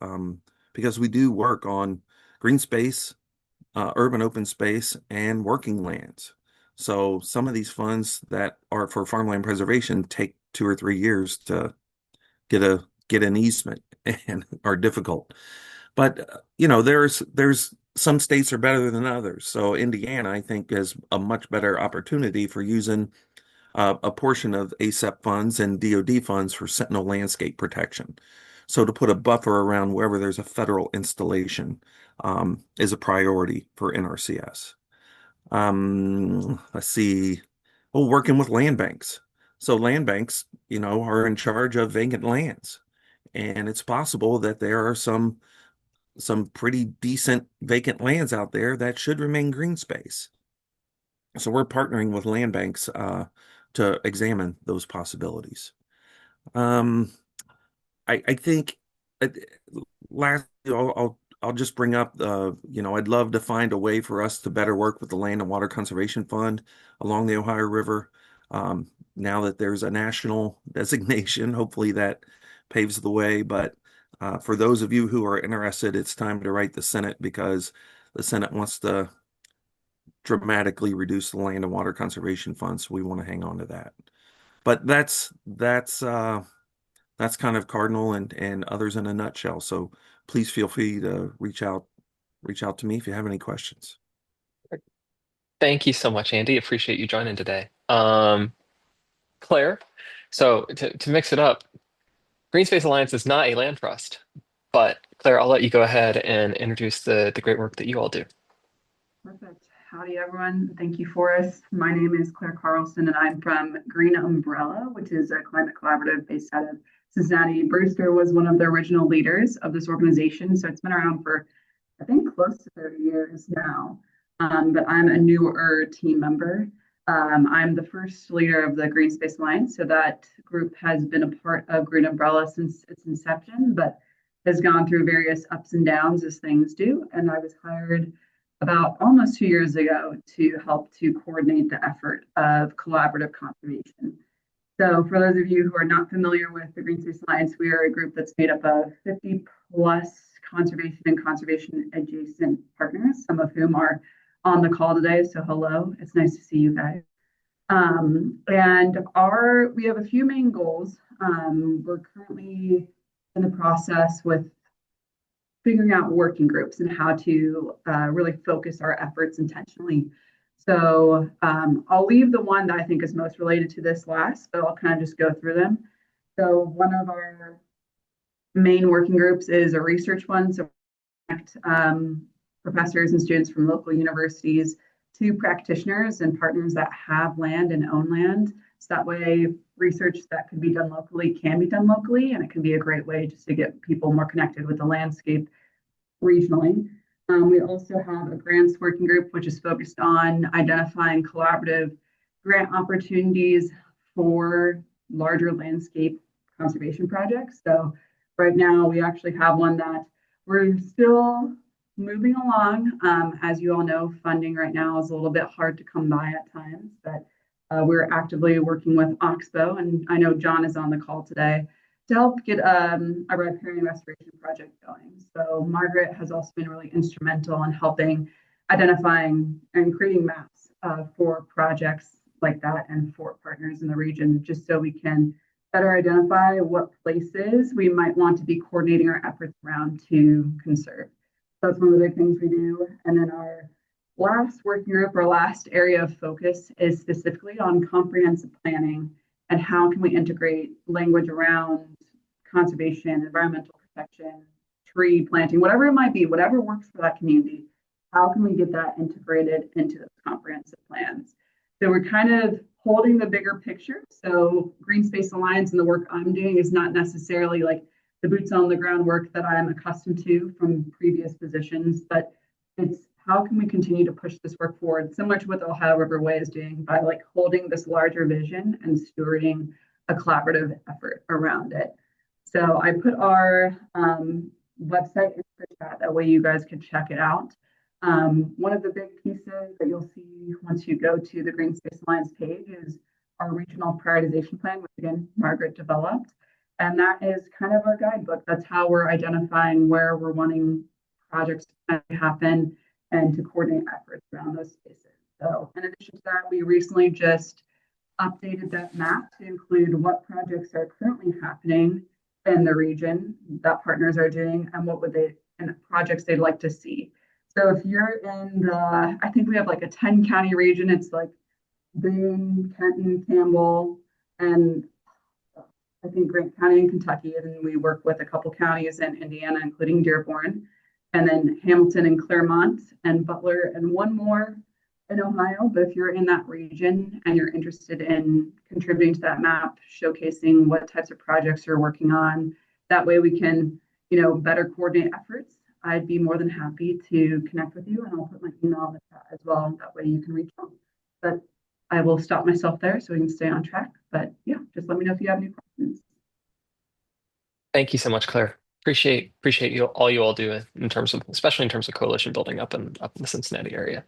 because we do work on green space, urban open space, and working lands. So some of these funds that are for farmland preservation take 2 or 3 years to get an easement and are difficult. But there's some states are better than others. So Indiana, I think, is a much better opportunity for using a portion of ASAP funds and DoD funds for sentinel landscape protection. So to put a buffer around wherever there's a federal installation is a priority for NRCS. Let's see. Oh, working with land banks. So land banks, are in charge of vacant lands. And it's possible that there are some pretty decent vacant lands out there that should remain green space. So we're partnering with land banks to examine those possibilities. I think last I'll just bring up I'd love to find a way for us to better work with the Land and Water Conservation Fund along the Ohio River. Now that there's a national designation, hopefully that paves the way. But for those of you who are interested, it's time to write the Senate because the Senate wants to dramatically reduce the Land and Water Conservation Fund, so we want to hang on to that. But that's kind of Cardinal and others in a nutshell. So please feel free to reach out to me if you have any questions. Thank you so much, Andy. Appreciate you joining today. Claire, so to mix it up, Greenspace Alliance is not a land trust, but Claire, I'll let you go ahead and introduce the great work that you all do. Perfect. Howdy, everyone. Thank you, Forrest. My name is Claire Carlson, and I'm from Green Umbrella, which is a climate collaborative based out of Cincinnati. Brewster was one of the original leaders of this organization, so it's been around for, I think, close to 30 years now. But I'm a newer team member. I'm the first leader of the Greenspace Alliance, so that group has been a part of Green Umbrella since its inception, but has gone through various ups and downs as things do. And I was hired about almost 2 years ago to help to coordinate the effort of collaborative conservation. So for those of you who are not familiar with the Greenspace Alliance, we are a group that's made up of 50 plus conservation and conservation adjacent partners, some of whom are on the call today. So hello, it's nice to see you guys. And we have a few main goals. We're currently in the process with figuring out working groups and how to really focus our efforts intentionally. So I'll leave the one that I think is most related to this last, but I'll kind of just go through them. So one of our main working groups is a research one. So professors and students from local universities to practitioners and partners that have land and own land. So that way research that could be done locally can be done locally, and it can be a great way just to get people more connected with the landscape regionally. We also have a grants working group, which is focused on identifying collaborative grant opportunities for larger landscape conservation projects. So right now we actually have one that we're still moving along. As you all know, funding right now is a little bit hard to come by at times, but we're actively working with Oxbow, and I know John is on the call today to help get a riparian restoration project going. So Margaret has also been really instrumental in helping identifying and creating maps for projects like that and for partners in the region, just so we can better identify what places we might want to be coordinating our efforts around to conserve. So that's one of the big things we do. And then our last working group, our last area of focus is specifically on comprehensive planning and how can we integrate language around conservation, environmental protection, tree planting, whatever it might be, whatever works for that community. How can we get that integrated into those comprehensive plans? So we're kind of holding the bigger picture. So Greenspace Alliance and the work I'm doing is not necessarily like the boots on the ground work that I'm accustomed to from previous positions, but it's how can we continue to push this work forward, similar to what the Ohio River Way is doing by like holding this larger vision and stewarding a collaborative effort around it. So I put our website in the chat, that way you guys can check it out. One of the big pieces that you'll see once you go to the Greenspace Alliance page is our regional prioritization plan, which again, Margaret developed. And that is kind of our guidebook. That's how we're identifying where we're wanting projects to happen and to coordinate efforts around those spaces. So in addition to that, we recently just updated that map to include what projects are currently happening in the region that partners are doing and what would they and projects they'd like to see. So if you're in the, I think we have like a 10 county region, it's like Boone, Kenton, Campbell, and I think Grant County in Kentucky. And then we work with a couple counties in Indiana, including Dearborn, and then Hamilton and Claremont and Butler and one more in Ohio. But if you're in that region and you're interested in contributing to that map, showcasing what types of projects you're working on, that way we can, better coordinate efforts. I'd be more than happy to connect with you, and I'll put my email in the chat as well. That way you can reach out. But I will stop myself there so we can stay on track. But yeah, just let me know if you have any questions. Thank you so much, Claire. Appreciate you all do in terms of, especially in terms of coalition building up in the Cincinnati area.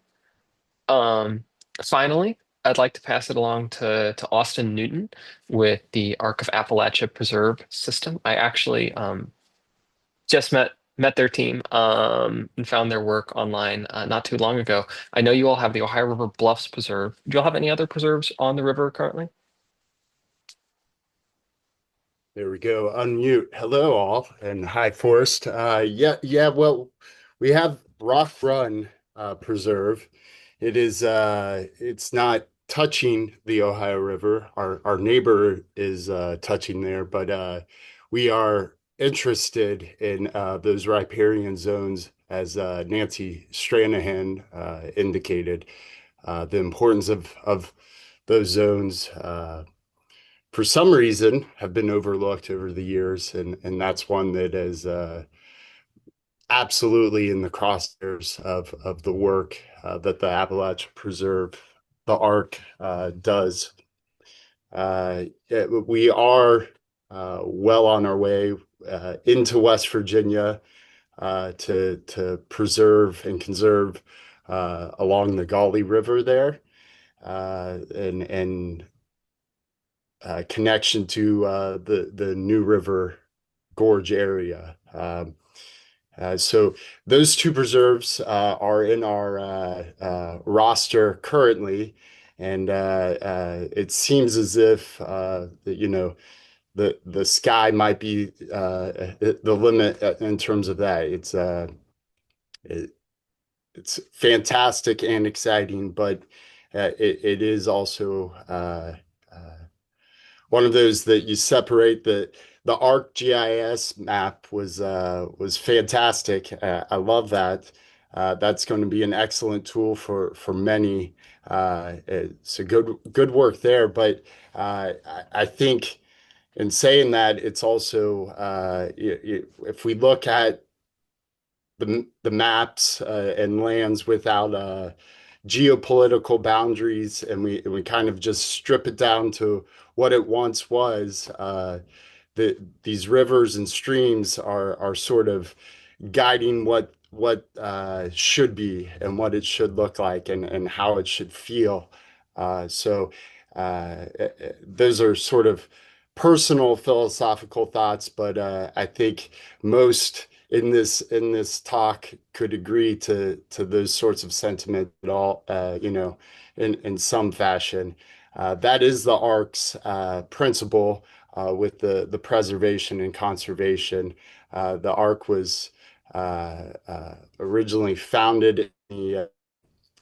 Finally, I'd like to pass it along to Austin Newton with the Arc of Appalachia Preserve System. I actually just met their team and found their work online not too long ago. I know you all have the Ohio River Bluffs Preserve. Do you all have any other preserves on the river currently? There we go. Unmute. Hello, all, and hi, Forrest. Well, we have Rock Run Preserve. It's not touching the Ohio River. Our neighbor is touching there, but we are interested in those riparian zones, as Nancy Stranahan indicated. The importance of those zones for some reason have been overlooked over the years, and that's one that is absolutely in the crosshairs of the work that the Appalachia Preserve, the ARC, does. We are well on our way into West Virginia to preserve and conserve along the Gauley River there, and connection to the New River Gorge area. So those two preserves are in our roster currently, and it seems as if the sky might be the limit in terms of that. It's fantastic and exciting, but it is also one of those that you separate. The ArcGIS map was fantastic. I love that. That's going to be an excellent tool for many. So good work there. But I think in saying that, it's also if we look at the maps and lands without geopolitical boundaries, and we kind of just strip it down to what it once was, these rivers and streams are sort of guiding what should be and what it should look like and how it should feel. So those are sort of personal philosophical thoughts, but I think most in this talk could agree to those sorts of sentiment at all, in some fashion. That is the ARC's principle with the preservation and conservation. The ARC was originally founded in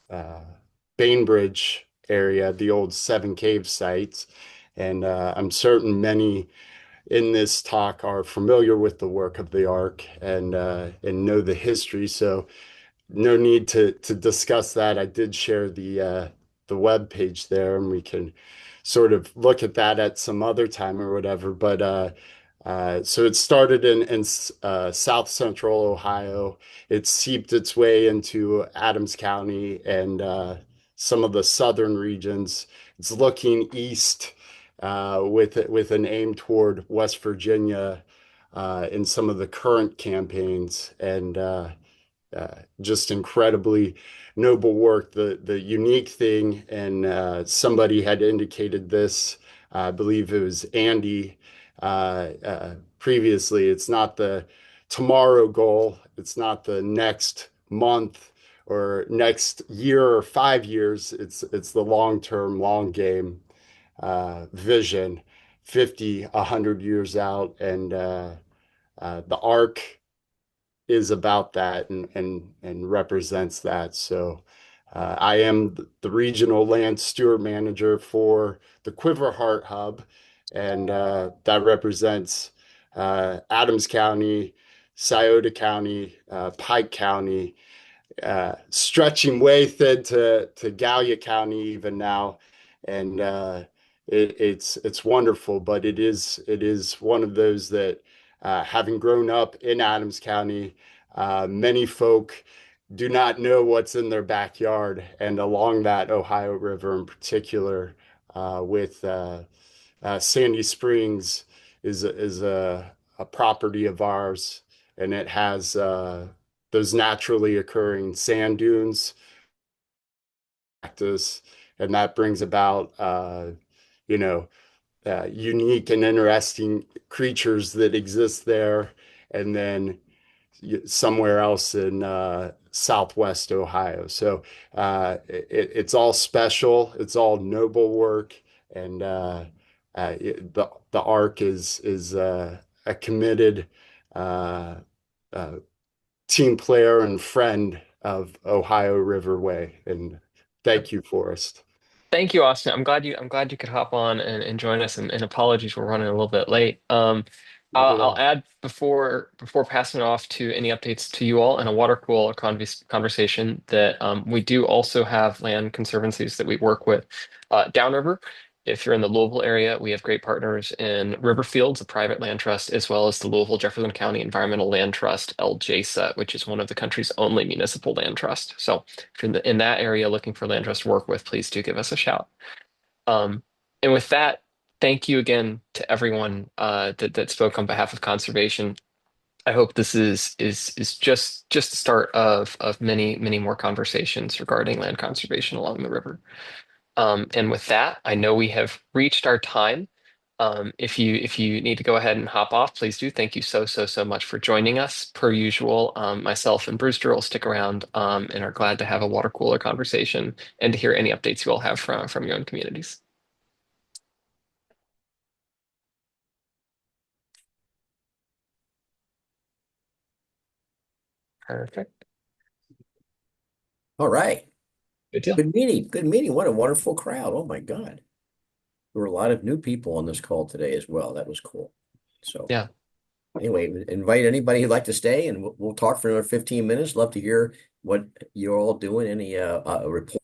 the Bainbridge area, the old Seven Cave sites, and I'm certain many in this talk are familiar with the work of the ARC and know the history. So no need to discuss that. I did share the web page there, and we can sort of look at that at some other time or whatever. But so it started in South Central Ohio. It seeped its way into Adams County and some of the southern regions. It's looking east with an aim toward West Virginia in some of the current campaigns. And just incredibly noble work. The unique thing, and somebody had indicated this, I believe it was Andy previously, it's not the tomorrow goal, it's not the next month or next year or 5 years, it's the long-term, long game vision, 50, 100 years out. And the ARC is about that and represents that. So I am the regional land steward manager for the Quiver Heart Hub, and that represents Adams County, Scioto County, Pike County, stretching way thin to Gallia County even now. And it's wonderful, but it is one of those that having grown up in Adams County, many folk do not know what's in their backyard, and along that Ohio River in particular, with Sandy Springs is a property of ours, and it has those naturally occurring sand dunes, and that brings about unique and interesting creatures that exist there. And then somewhere else in Southwest Ohio. So it's all special. It's all noble work. And the ARC is a committed team player and friend of Ohio Riverway. And thank you, Forrest. Thank you, Austin. I'm glad you could hop on and join us. And apologies, we're running a little bit late. I'll add before passing it off to any updates to you all in a water cooler conversation that we do also have land conservancies that we work with downriver. If you're in the Louisville area, we have great partners in Riverfields, a private land trust, as well as the Louisville Jefferson County Environmental Land Trust, LJSA, which is one of the country's only municipal land trust. So if you're in that area looking for land trust to work with, please do give us a shout. And with that, thank you again to everyone that spoke on behalf of conservation. I hope this is just the start of many more conversations regarding land conservation along the river. And with that, I know we have reached our time. If you need to go ahead and hop off, please do. Thank you so much for joining us. Per usual, myself and Brewster will stick around and are glad to have a water cooler conversation and to hear any updates you all have from your own communities. Perfect. All right. Good deal. Good meeting. Good meeting. What a wonderful crowd. Oh my God. There were a lot of new people on this call today as well. That was cool. So yeah. Anyway, invite anybody who'd like to stay, and we'll talk for another 15 minutes. Love to hear what you're all doing. Any report,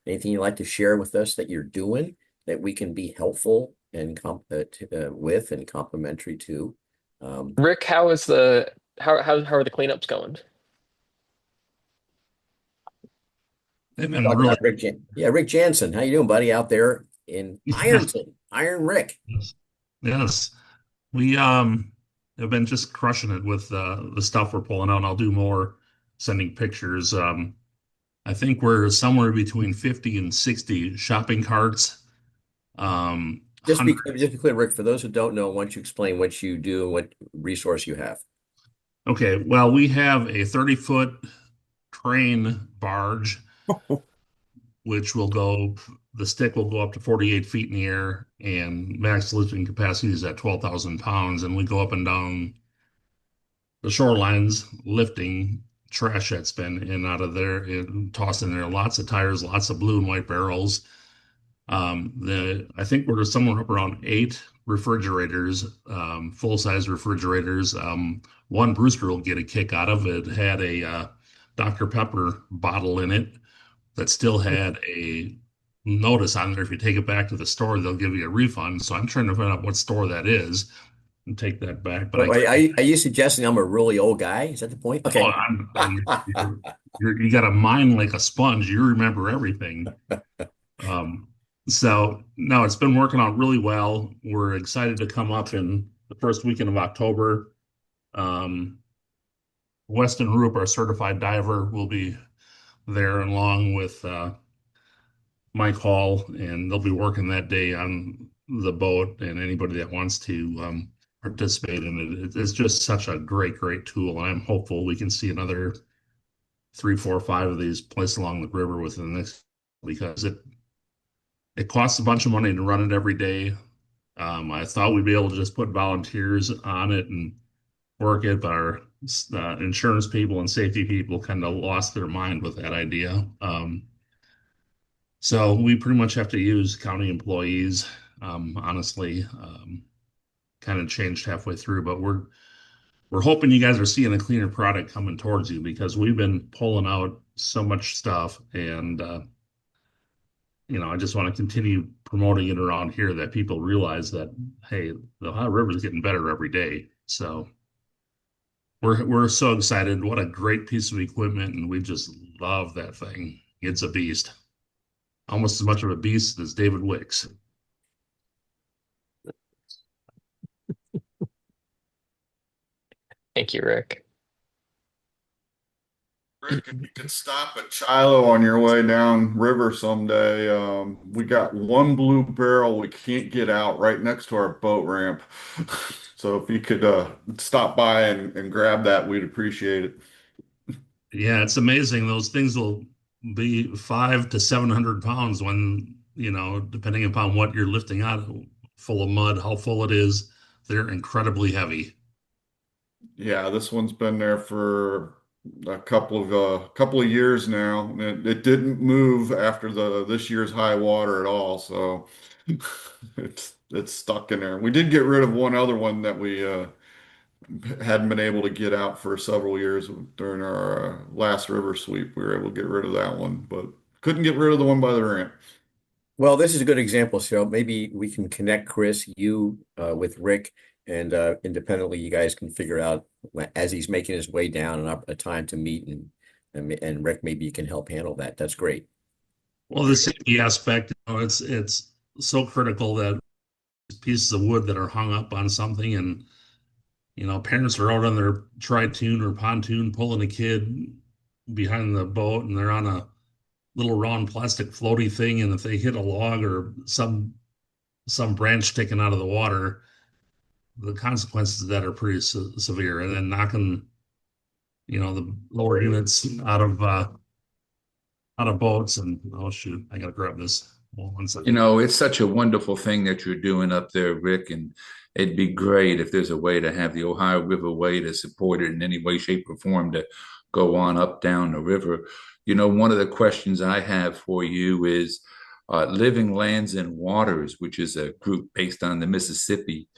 anything you'd like to share with us that you're doing that we can be helpful and with and complimentary to. Rick, how are the cleanups going? They've been really Rick Jansen. How you doing, buddy, out there in Ironton? Iron Rick. Yes. We have been just crushing it with the stuff we're pulling out, and I'll do more sending pictures. I think we're somewhere between 50 and 60 shopping carts. Just be clear, Rick, for those who don't know, why don't you explain what you do and what resource you have? Okay, well, we have a 30-foot crane barge, which will go, the stick will go up to 48 feet in the air, and max lifting capacity is at 12,000 pounds. And we go up and down the shorelines lifting trash that's been in and out of there, and tossed in there. Lots of tires, lots of blue and white barrels. I think we're somewhere up around 8 refrigerators, full-size refrigerators. One Brewster will get a kick out of it. Had a Dr. Pepper bottle in it that still had a notice on there. If you take it back to the store, they'll give you a refund. So I'm trying to find out what store that is and take that back. But are you suggesting I'm a really old guy? Is that the point? Okay. You got a mind like a sponge. You remember everything. So no, it's been working out really well. We're excited to come up in the first weekend of October. Weston Roop, our certified diver, will be there along with Mike Hall, and they'll be working that day on the boat. And anybody that wants to participate in it, it's just such a great tool. And I'm hopeful we can see another 3, 4, 5 of these placed along the river within the next, because it costs a bunch of money to run it every day. I thought we'd be able to just put volunteers on it and work it, but our insurance people and safety people kind of lost their mind with that idea. So we pretty much have to use county employees, honestly. Kind of changed halfway through, but we're hoping you guys are seeing a cleaner product coming towards you, because we've been pulling out so much stuff, and I just want to continue promoting it around here, that people realize that, hey, the Ohio River is getting better every day. So we're so excited. What a great piece of equipment, and we just love that thing. It's a beast. Almost as much of a beast as David Wicks. Thank you, Rick. Rick, if you could stop at Shiloh on your way down river someday, we got one blue barrel we can't get out right next to our boat ramp. So if you could stop by and grab that, we'd appreciate it. Yeah, it's amazing. Those things will be 500 to 700 pounds when, depending upon what you're lifting out, full of mud, how full it is. They're incredibly heavy. Yeah, this one's been there for a couple of years now. It didn't move after this year's high water at all, so it's stuck in there. We did get rid of one other one that we hadn't been able to get out for several years during our last river sweep. We were able to get rid of that one, but couldn't get rid of the one by the ramp. Well, this is a good example. So maybe we can connect Chris, you with Rick, and independently you guys can figure out, as he's making his way down, a time to meet, and Rick, maybe you can help handle that. That's great. Well, the safety aspect, it's so critical that pieces of wood that are hung up on something, and parents are out on their tri-tune or pontoon pulling a kid behind the boat, and they're on a little round plastic floaty thing, and if they hit a log or some branch sticking out of the water, the consequences of that are pretty severe. And then knocking the lower units out of boats, and oh shoot, I gotta grab this. Well, 1 second. It's such a wonderful thing that you're doing up there, Rick, and it'd be great if there's a way to have the Ohio River Way to support it in any way, shape, or form to go on up, down the river. One of the questions I have for you is Living Lands and Waters, which is a group based on the Mississippi.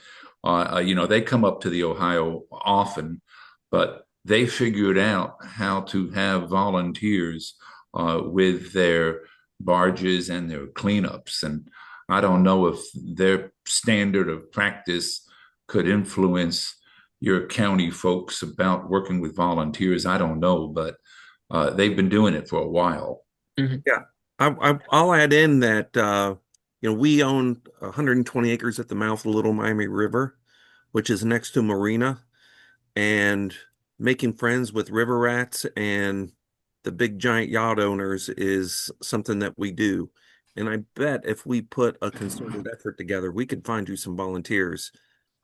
They come up to the Ohio often, but they figured out how to have volunteers with their barges and their cleanups. And I don't know if their standard of practice could influence your county folks about working with volunteers. I don't know, but they've been doing it for a while. Mm-hmm. Yeah, I'll add in that we own 120 acres at the mouth of the Little Miami River, which is next to Marina, and making friends with river rats and the big giant yacht owners is something that we do. And I bet if we put a concerted effort together, we could find you some volunteers.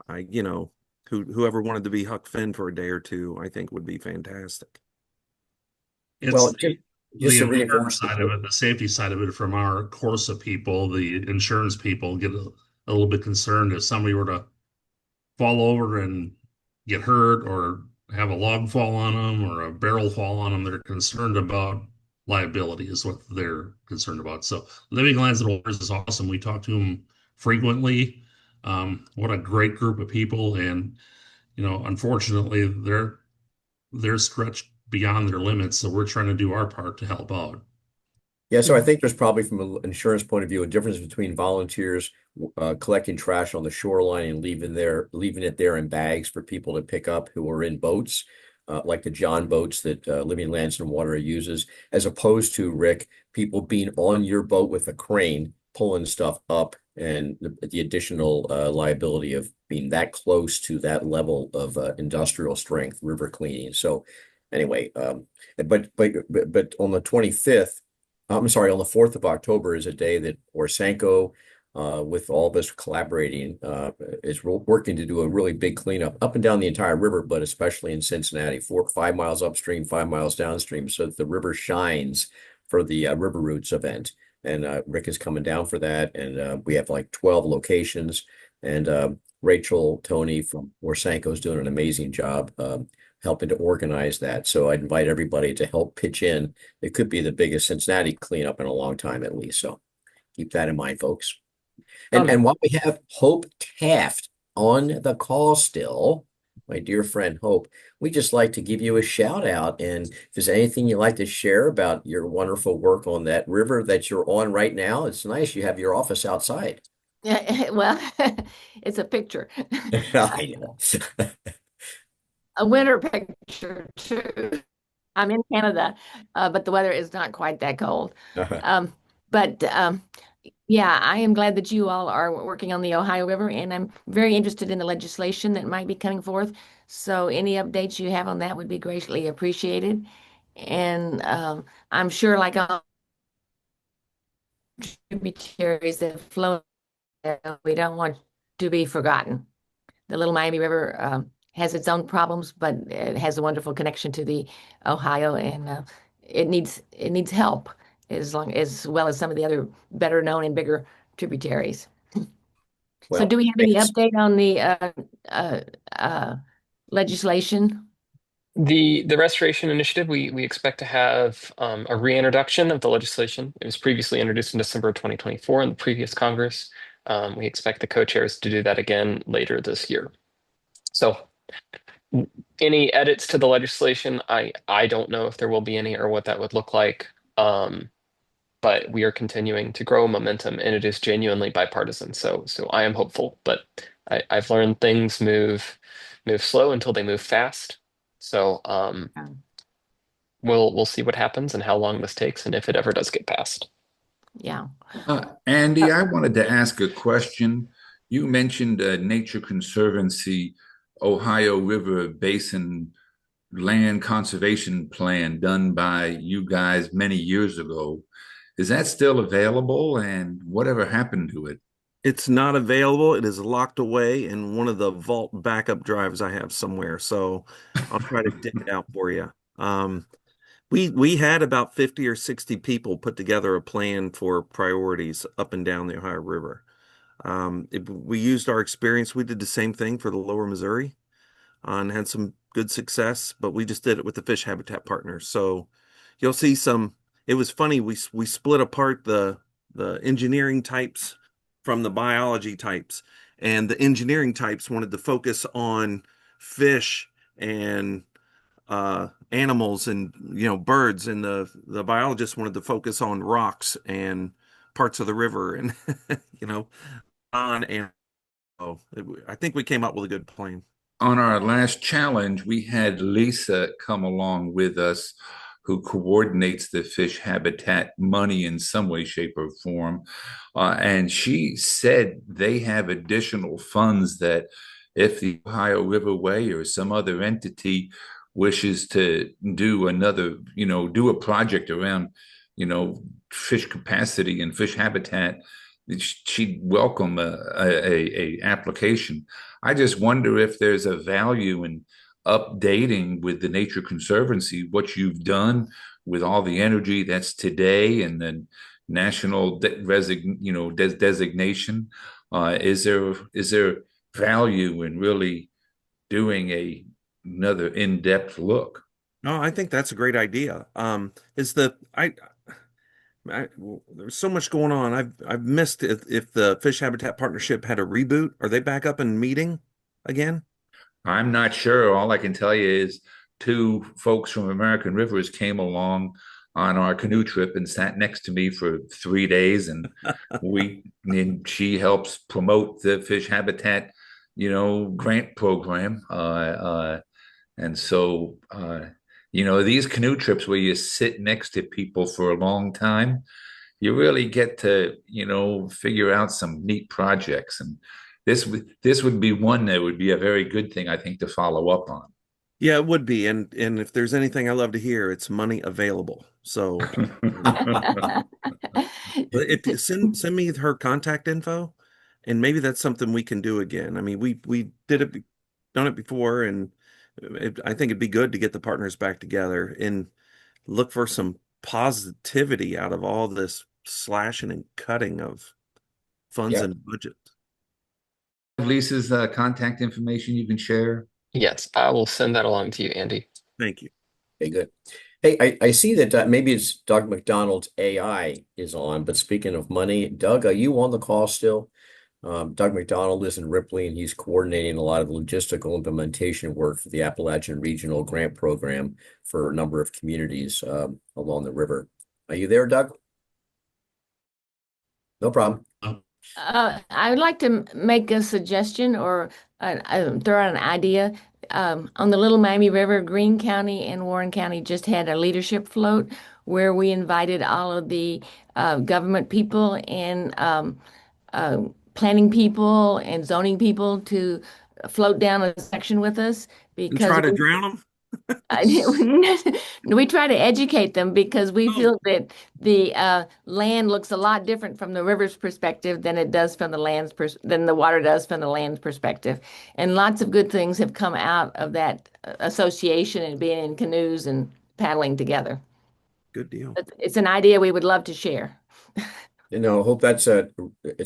Whoever wanted to be Huck Finn for a day or two, I think would be fantastic. Well, just the reinforce side of it, the safety side of it, from our Corsa people, the insurance people get a little bit concerned if somebody were to fall over and get hurt, or have a log fall on them or a barrel fall on them. They're concerned about liability is what they're concerned about. So Living Lands and Waters is awesome. We talk to them frequently. What a great group of people. And, unfortunately they're stretched beyond their limits. So we're trying to do our part to help out. Yeah, so I think there's probably, from an insurance point of view, a difference between volunteers collecting trash on the shoreline and leaving it there in bags for people to pick up who are in boats, like the John boats that Living Lands and Water uses, as opposed to, Rick, people being on your boat with a crane pulling stuff up, and the additional liability of being that close to that level of industrial strength river cleaning. So anyway, but on the 25th, I'm sorry, on the 4th of October is a day that Orsanco, with all of us collaborating, is working to do a really big cleanup up and down the entire river, but especially in Cincinnati, 5 miles upstream, 5 miles downstream, so that the river shines for the River Roots event. And Rick is coming down for that, and we have like 12 locations, and Rachel Tony from Orsanco is doing an amazing job. Helping to organize that. So I'd invite everybody to help pitch in. It could be the biggest Cincinnati cleanup in a long time, at least. So keep that in mind, folks. And while we have Hope Taft on the call still, my dear friend Hope, we just like to give you a shout out. And if there's anything you'd like to share about your wonderful work on that river that you're on right now, it's nice you have your office outside. Yeah, well, it's a picture. I know. A winter picture too. I'm in Canada, but the weather is not quite that cold. But yeah, I am glad that you all are working on the Ohio River, and I'm very interested in the legislation that might be coming forth. So any updates you have on that would be greatly appreciated. And I'm sure, like all tributaries that flow, we don't want to be forgotten. The Little Miami River has its own problems, but it has a wonderful connection to the Ohio, and it needs help as well as some of the other better known and bigger tributaries. So, do we have any update on the legislation? The restoration initiative, we expect to have a reintroduction of the legislation. It was previously introduced in December 2024 in the previous Congress. We expect the co-chairs to do that again later this year. So any edits to the legislation, I don't know if there will be any or what that would look like. But we are continuing to grow momentum, and it is genuinely bipartisan. So I am hopeful, but I've learned things move slow until they move fast. So we'll see what happens and how long this takes, and if it ever does get passed. Yeah. Andy, I wanted to ask a question. You mentioned Nature Conservancy, Ohio River Basin land conservation plan done by you guys many years ago. Is that still available, and whatever happened to it? It's not available. It is locked away in one of the vault backup drives I have somewhere. So I'll try to dig it out for you. We had about 50 or 60 people put together a plan for priorities up and down the Ohio River. We used our experience. We did the same thing for the lower Missouri and had some good success, but we just did it with the fish habitat partners. So you'll see some. It was funny. We split apart the engineering types from the biology types, and the engineering types wanted to focus on fish and animals and birds, and the biologists wanted to focus on rocks and parts of the river, and on and I think we came up with a good plan. On our last challenge, we had Lisa come along with us, who coordinates the fish habitat money in some way, shape, or form. And she said they have additional funds that if the Ohio Riverway or some other entity wishes to do do a project around, fish capacity and fish habitat, she'd welcome a application. I just wonder if there's a value in updating with the Nature Conservancy what you've done with all the energy that's today and the national designation. Is there value in really doing another in-depth look? No, I think that's a great idea. There's so much going on. I've missed if the Fish Habitat Partnership had a reboot. Are they back up and meeting again? I'm not sure. All I can tell you is two folks from American Rivers came along on our canoe trip and sat next to me for 3 days, and she helps promote the fish habitat, grant program. And so, these canoe trips where you sit next to people for a long time, you really get to, figure out some neat projects. And this would be one that would be a very good thing, I think, to follow up on. Yeah, it would be. And if there's anything I love to hear, it's money available. So if send me her contact info, and maybe that's something we can do again. I mean, we done it before, and I think it'd be good to get the partners back together and look for some positivity out of all this slashing and cutting of funds Yeah. and budget. Lisa's contact information you can share. Yes, I will send that along to you, Andy. Thank you. Okay, good. Hey, I see that maybe it's Doug McDonald's AI is on, but speaking of money, Doug, are you on the call still? Doug McDonald is in Ripley, and he's coordinating a lot of logistical implementation work for the Appalachian Regional Grant Program for a number of communities along the river. Are you there, Doug? No problem. I would like to make a suggestion or throw out an idea. On the Little Miami River, Greene County and Warren County just had a leadership float where we invited all of the government people and planning people and zoning people to float down a section with us And because try to drown them. we try to educate them because we feel that the land looks a lot different from the river's perspective than it does from the than the water does from the land's perspective. And lots of good things have come out of that association and being in canoes and paddling together. Good deal. It's an idea we would love to share. I hope it's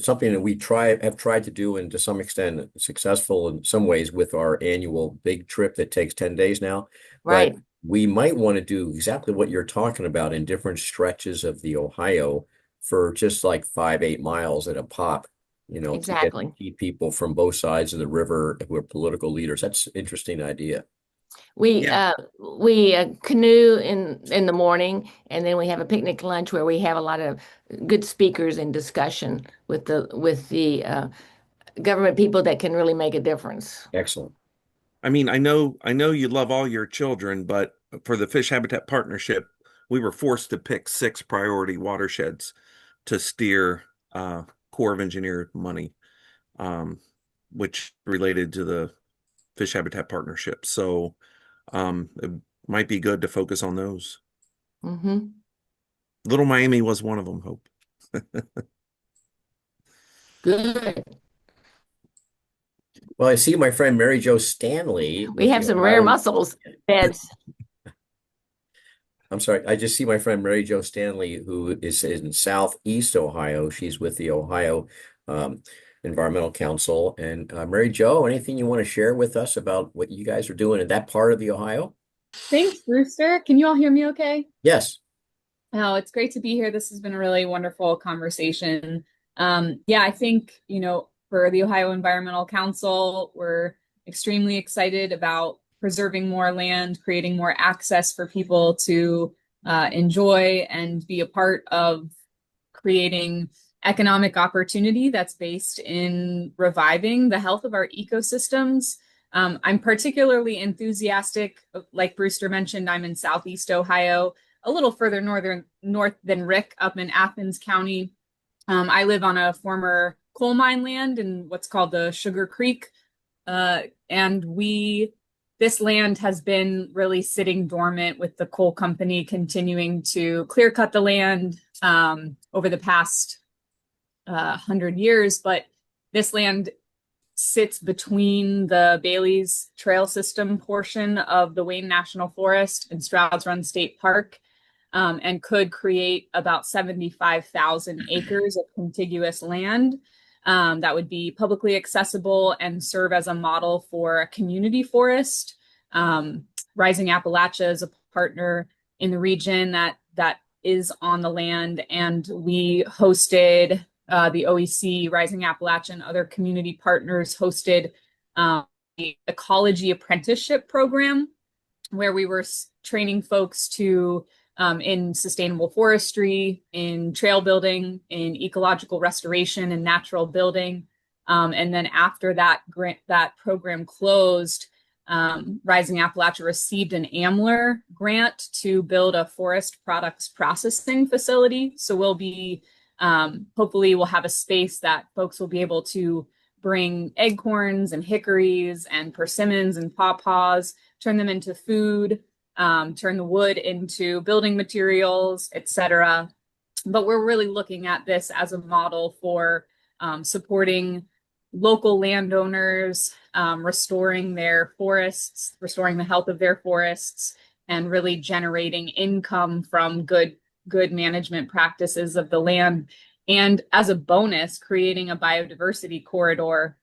something that we have tried to do, and to some extent successful in some ways with our annual big trip that takes 10 days now. Right. But we might want to do exactly what you're talking about in different stretches of the Ohio for just like 5-8 miles at a pop, Exactly. to get key people from both sides of the river who are political leaders. That's an interesting idea. We canoe in the morning, and then we have a picnic lunch where we have a lot of good speakers and discussion with the government people that can really make a difference. Excellent. I mean, I know you love all your children, but for the Fish Habitat Partnership, we were forced to pick 6 priority watersheds to steer Corps of Engineer money, which related to the Fish Habitat Partnership. So it might be good to focus on those. Mm-hmm. Little Miami was one of them, Hope. Good. Well, I see my friend Mary Jo Stanley. We have some rare mussels beds. I'm sorry. I just see my friend Mary Jo Stanley, who is in Southeast Ohio. She's with the Ohio Environmental Council. And Mary Jo, anything you want to share with us about what you guys are doing in that part of the Ohio? Thanks, Brewster. Can you all hear me okay? Yes. Oh, it's great to be here. This has been a really wonderful conversation. I think, for the Ohio Environmental Council, we're extremely excited about preserving more land, creating more access for people to enjoy and be a part of creating economic opportunity that's based in reviving the health of our ecosystems. I'm particularly enthusiastic, like Brewster mentioned, I'm in Southeast Ohio, a little further north than Rick, up in Athens County. I live on a former coal mine land in what's called the Sugar Creek. And this land has been really sitting dormant with the coal company continuing to clear cut the land over the past 100 years. But this land sits between the Bailey's Trail System portion of the Wayne National Forest and Stroud's Run State Park, and could create about 75,000 acres of contiguous land that would be publicly accessible and serve as a model for a community forest. Rising Appalachia is a partner in the region that is on the land, and we hosted the OEC, Rising Appalachia, and other community partners hosted the ecology apprenticeship program, where we were training folks to in sustainable forestry, in trail building, in ecological restoration and natural building. And then after that program closed, Rising Appalachia received an AMLR grant to build a forest products processing facility. So we'll be, hopefully we'll have a space that folks will be able to bring acorns and hickories and persimmons and pawpaws turn them into food, turn the wood into building materials, etc. But we're really looking at this as a model for supporting local landowners, restoring their forests, restoring the health of their forests, and really generating income from good management practices of the land. And as a bonus, creating a biodiversity corridor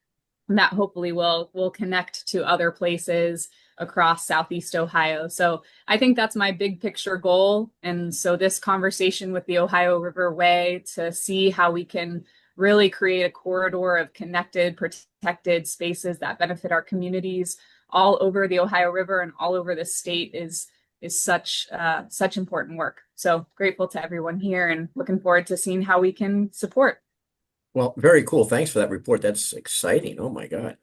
that hopefully will connect to other places across Southeast Ohio. So I think that's my big picture goal. And so this conversation with the Ohio River Way to see how we can really create a corridor of connected, protected spaces that benefit our communities all over the Ohio River and all over the state is such important work. So grateful to everyone here and looking forward to seeing how we can support. Well, very cool. Thanks for that report. That's exciting. Oh my God.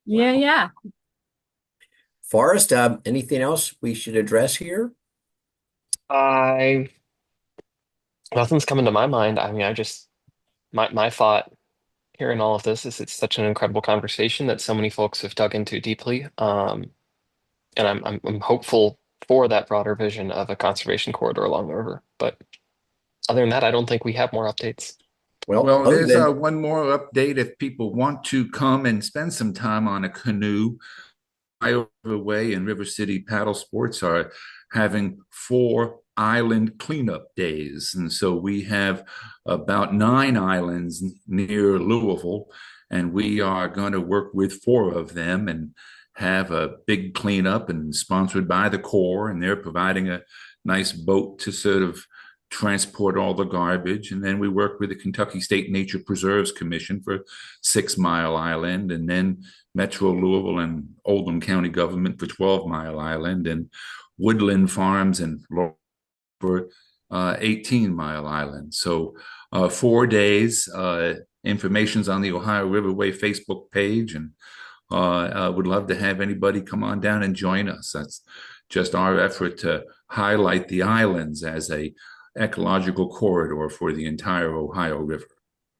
Yeah, yeah. Forrest, anything else we should address here? Nothing's coming to my mind. I mean, my thought hearing all of this is it's such an incredible conversation that so many folks have dug into deeply. And I'm hopeful for that broader vision of a conservation corridor along the river. But other than that, I don't think we have more updates. Well, there's one more update. If people want to come and spend some time on a canoe, Ohio River Way and River City Paddle Sports are having 4 island cleanup days. And so we have about 9 islands near Louisville, and we are going to work with 4 of them and have a big cleanup, and sponsored by the Corps, and they're providing a nice boat to sort of transport all the garbage. And then we work with the Kentucky State Nature Preserves Commission for 6 Mile Island, and then Metro Louisville and Oldham County government for 12 Mile Island, and Woodland Farms and for 18 Mile Island. So 4 days. Information's on the Ohio Riverway Facebook page, and would love to have anybody come on down and join us. That's just our effort to highlight the islands as a ecological corridor for the entire Ohio River.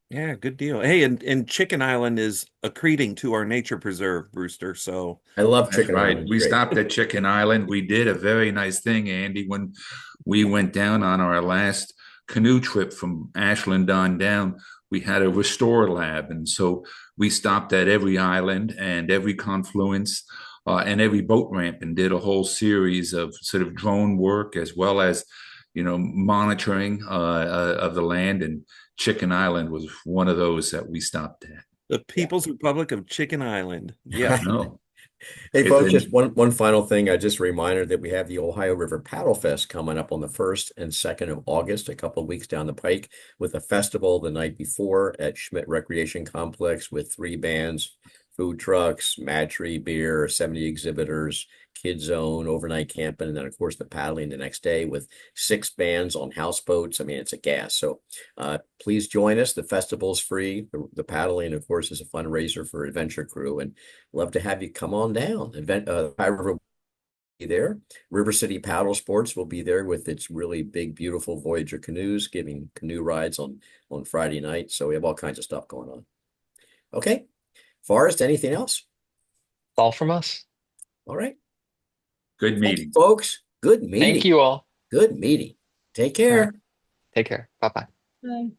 Yeah, good deal. Hey, and Chicken Island is accreting to our nature preserve, Brewster. So I love That's Chicken right. Island. We Great. stopped at Chicken Island. We did a very nice thing, Andy, when we went down on our last canoe trip from Ashland on down. We had a restore lab, and so we stopped at every island and every confluence and every boat ramp and did a whole series of sort of drone work, as well as monitoring of the land. And Chicken Island was one of those that we stopped at. The People's Republic of Chicken Island. Yeah. No. Hey, folks, just one final thing. Just a reminder that we have the Ohio River Paddle Fest coming up on the 1st and 2nd of August, a couple of weeks down the pike, with a festival the night before at Schmidt Recreation Complex with 3 bands, food trucks, Mad Tree beer, 70 exhibitors, Kid Zone, overnight camping, and then, of course, the paddling the next day with 6 bands on houseboats. I mean, it's a gas. So please join us. The festival's free. The paddling, of course, is a fundraiser for Adventure Crew, and love to have you come on down. High River will be there. River City Paddle Sports will be there with its really big, beautiful Voyager canoes, giving canoe rides on Friday night. So we have all kinds of stuff going on. Okay. Forrest, anything else? All from us. All right. Good meeting, folks. Good meeting. Thank you all. Good meeting. Take care. Take care. Bye-bye. Bye.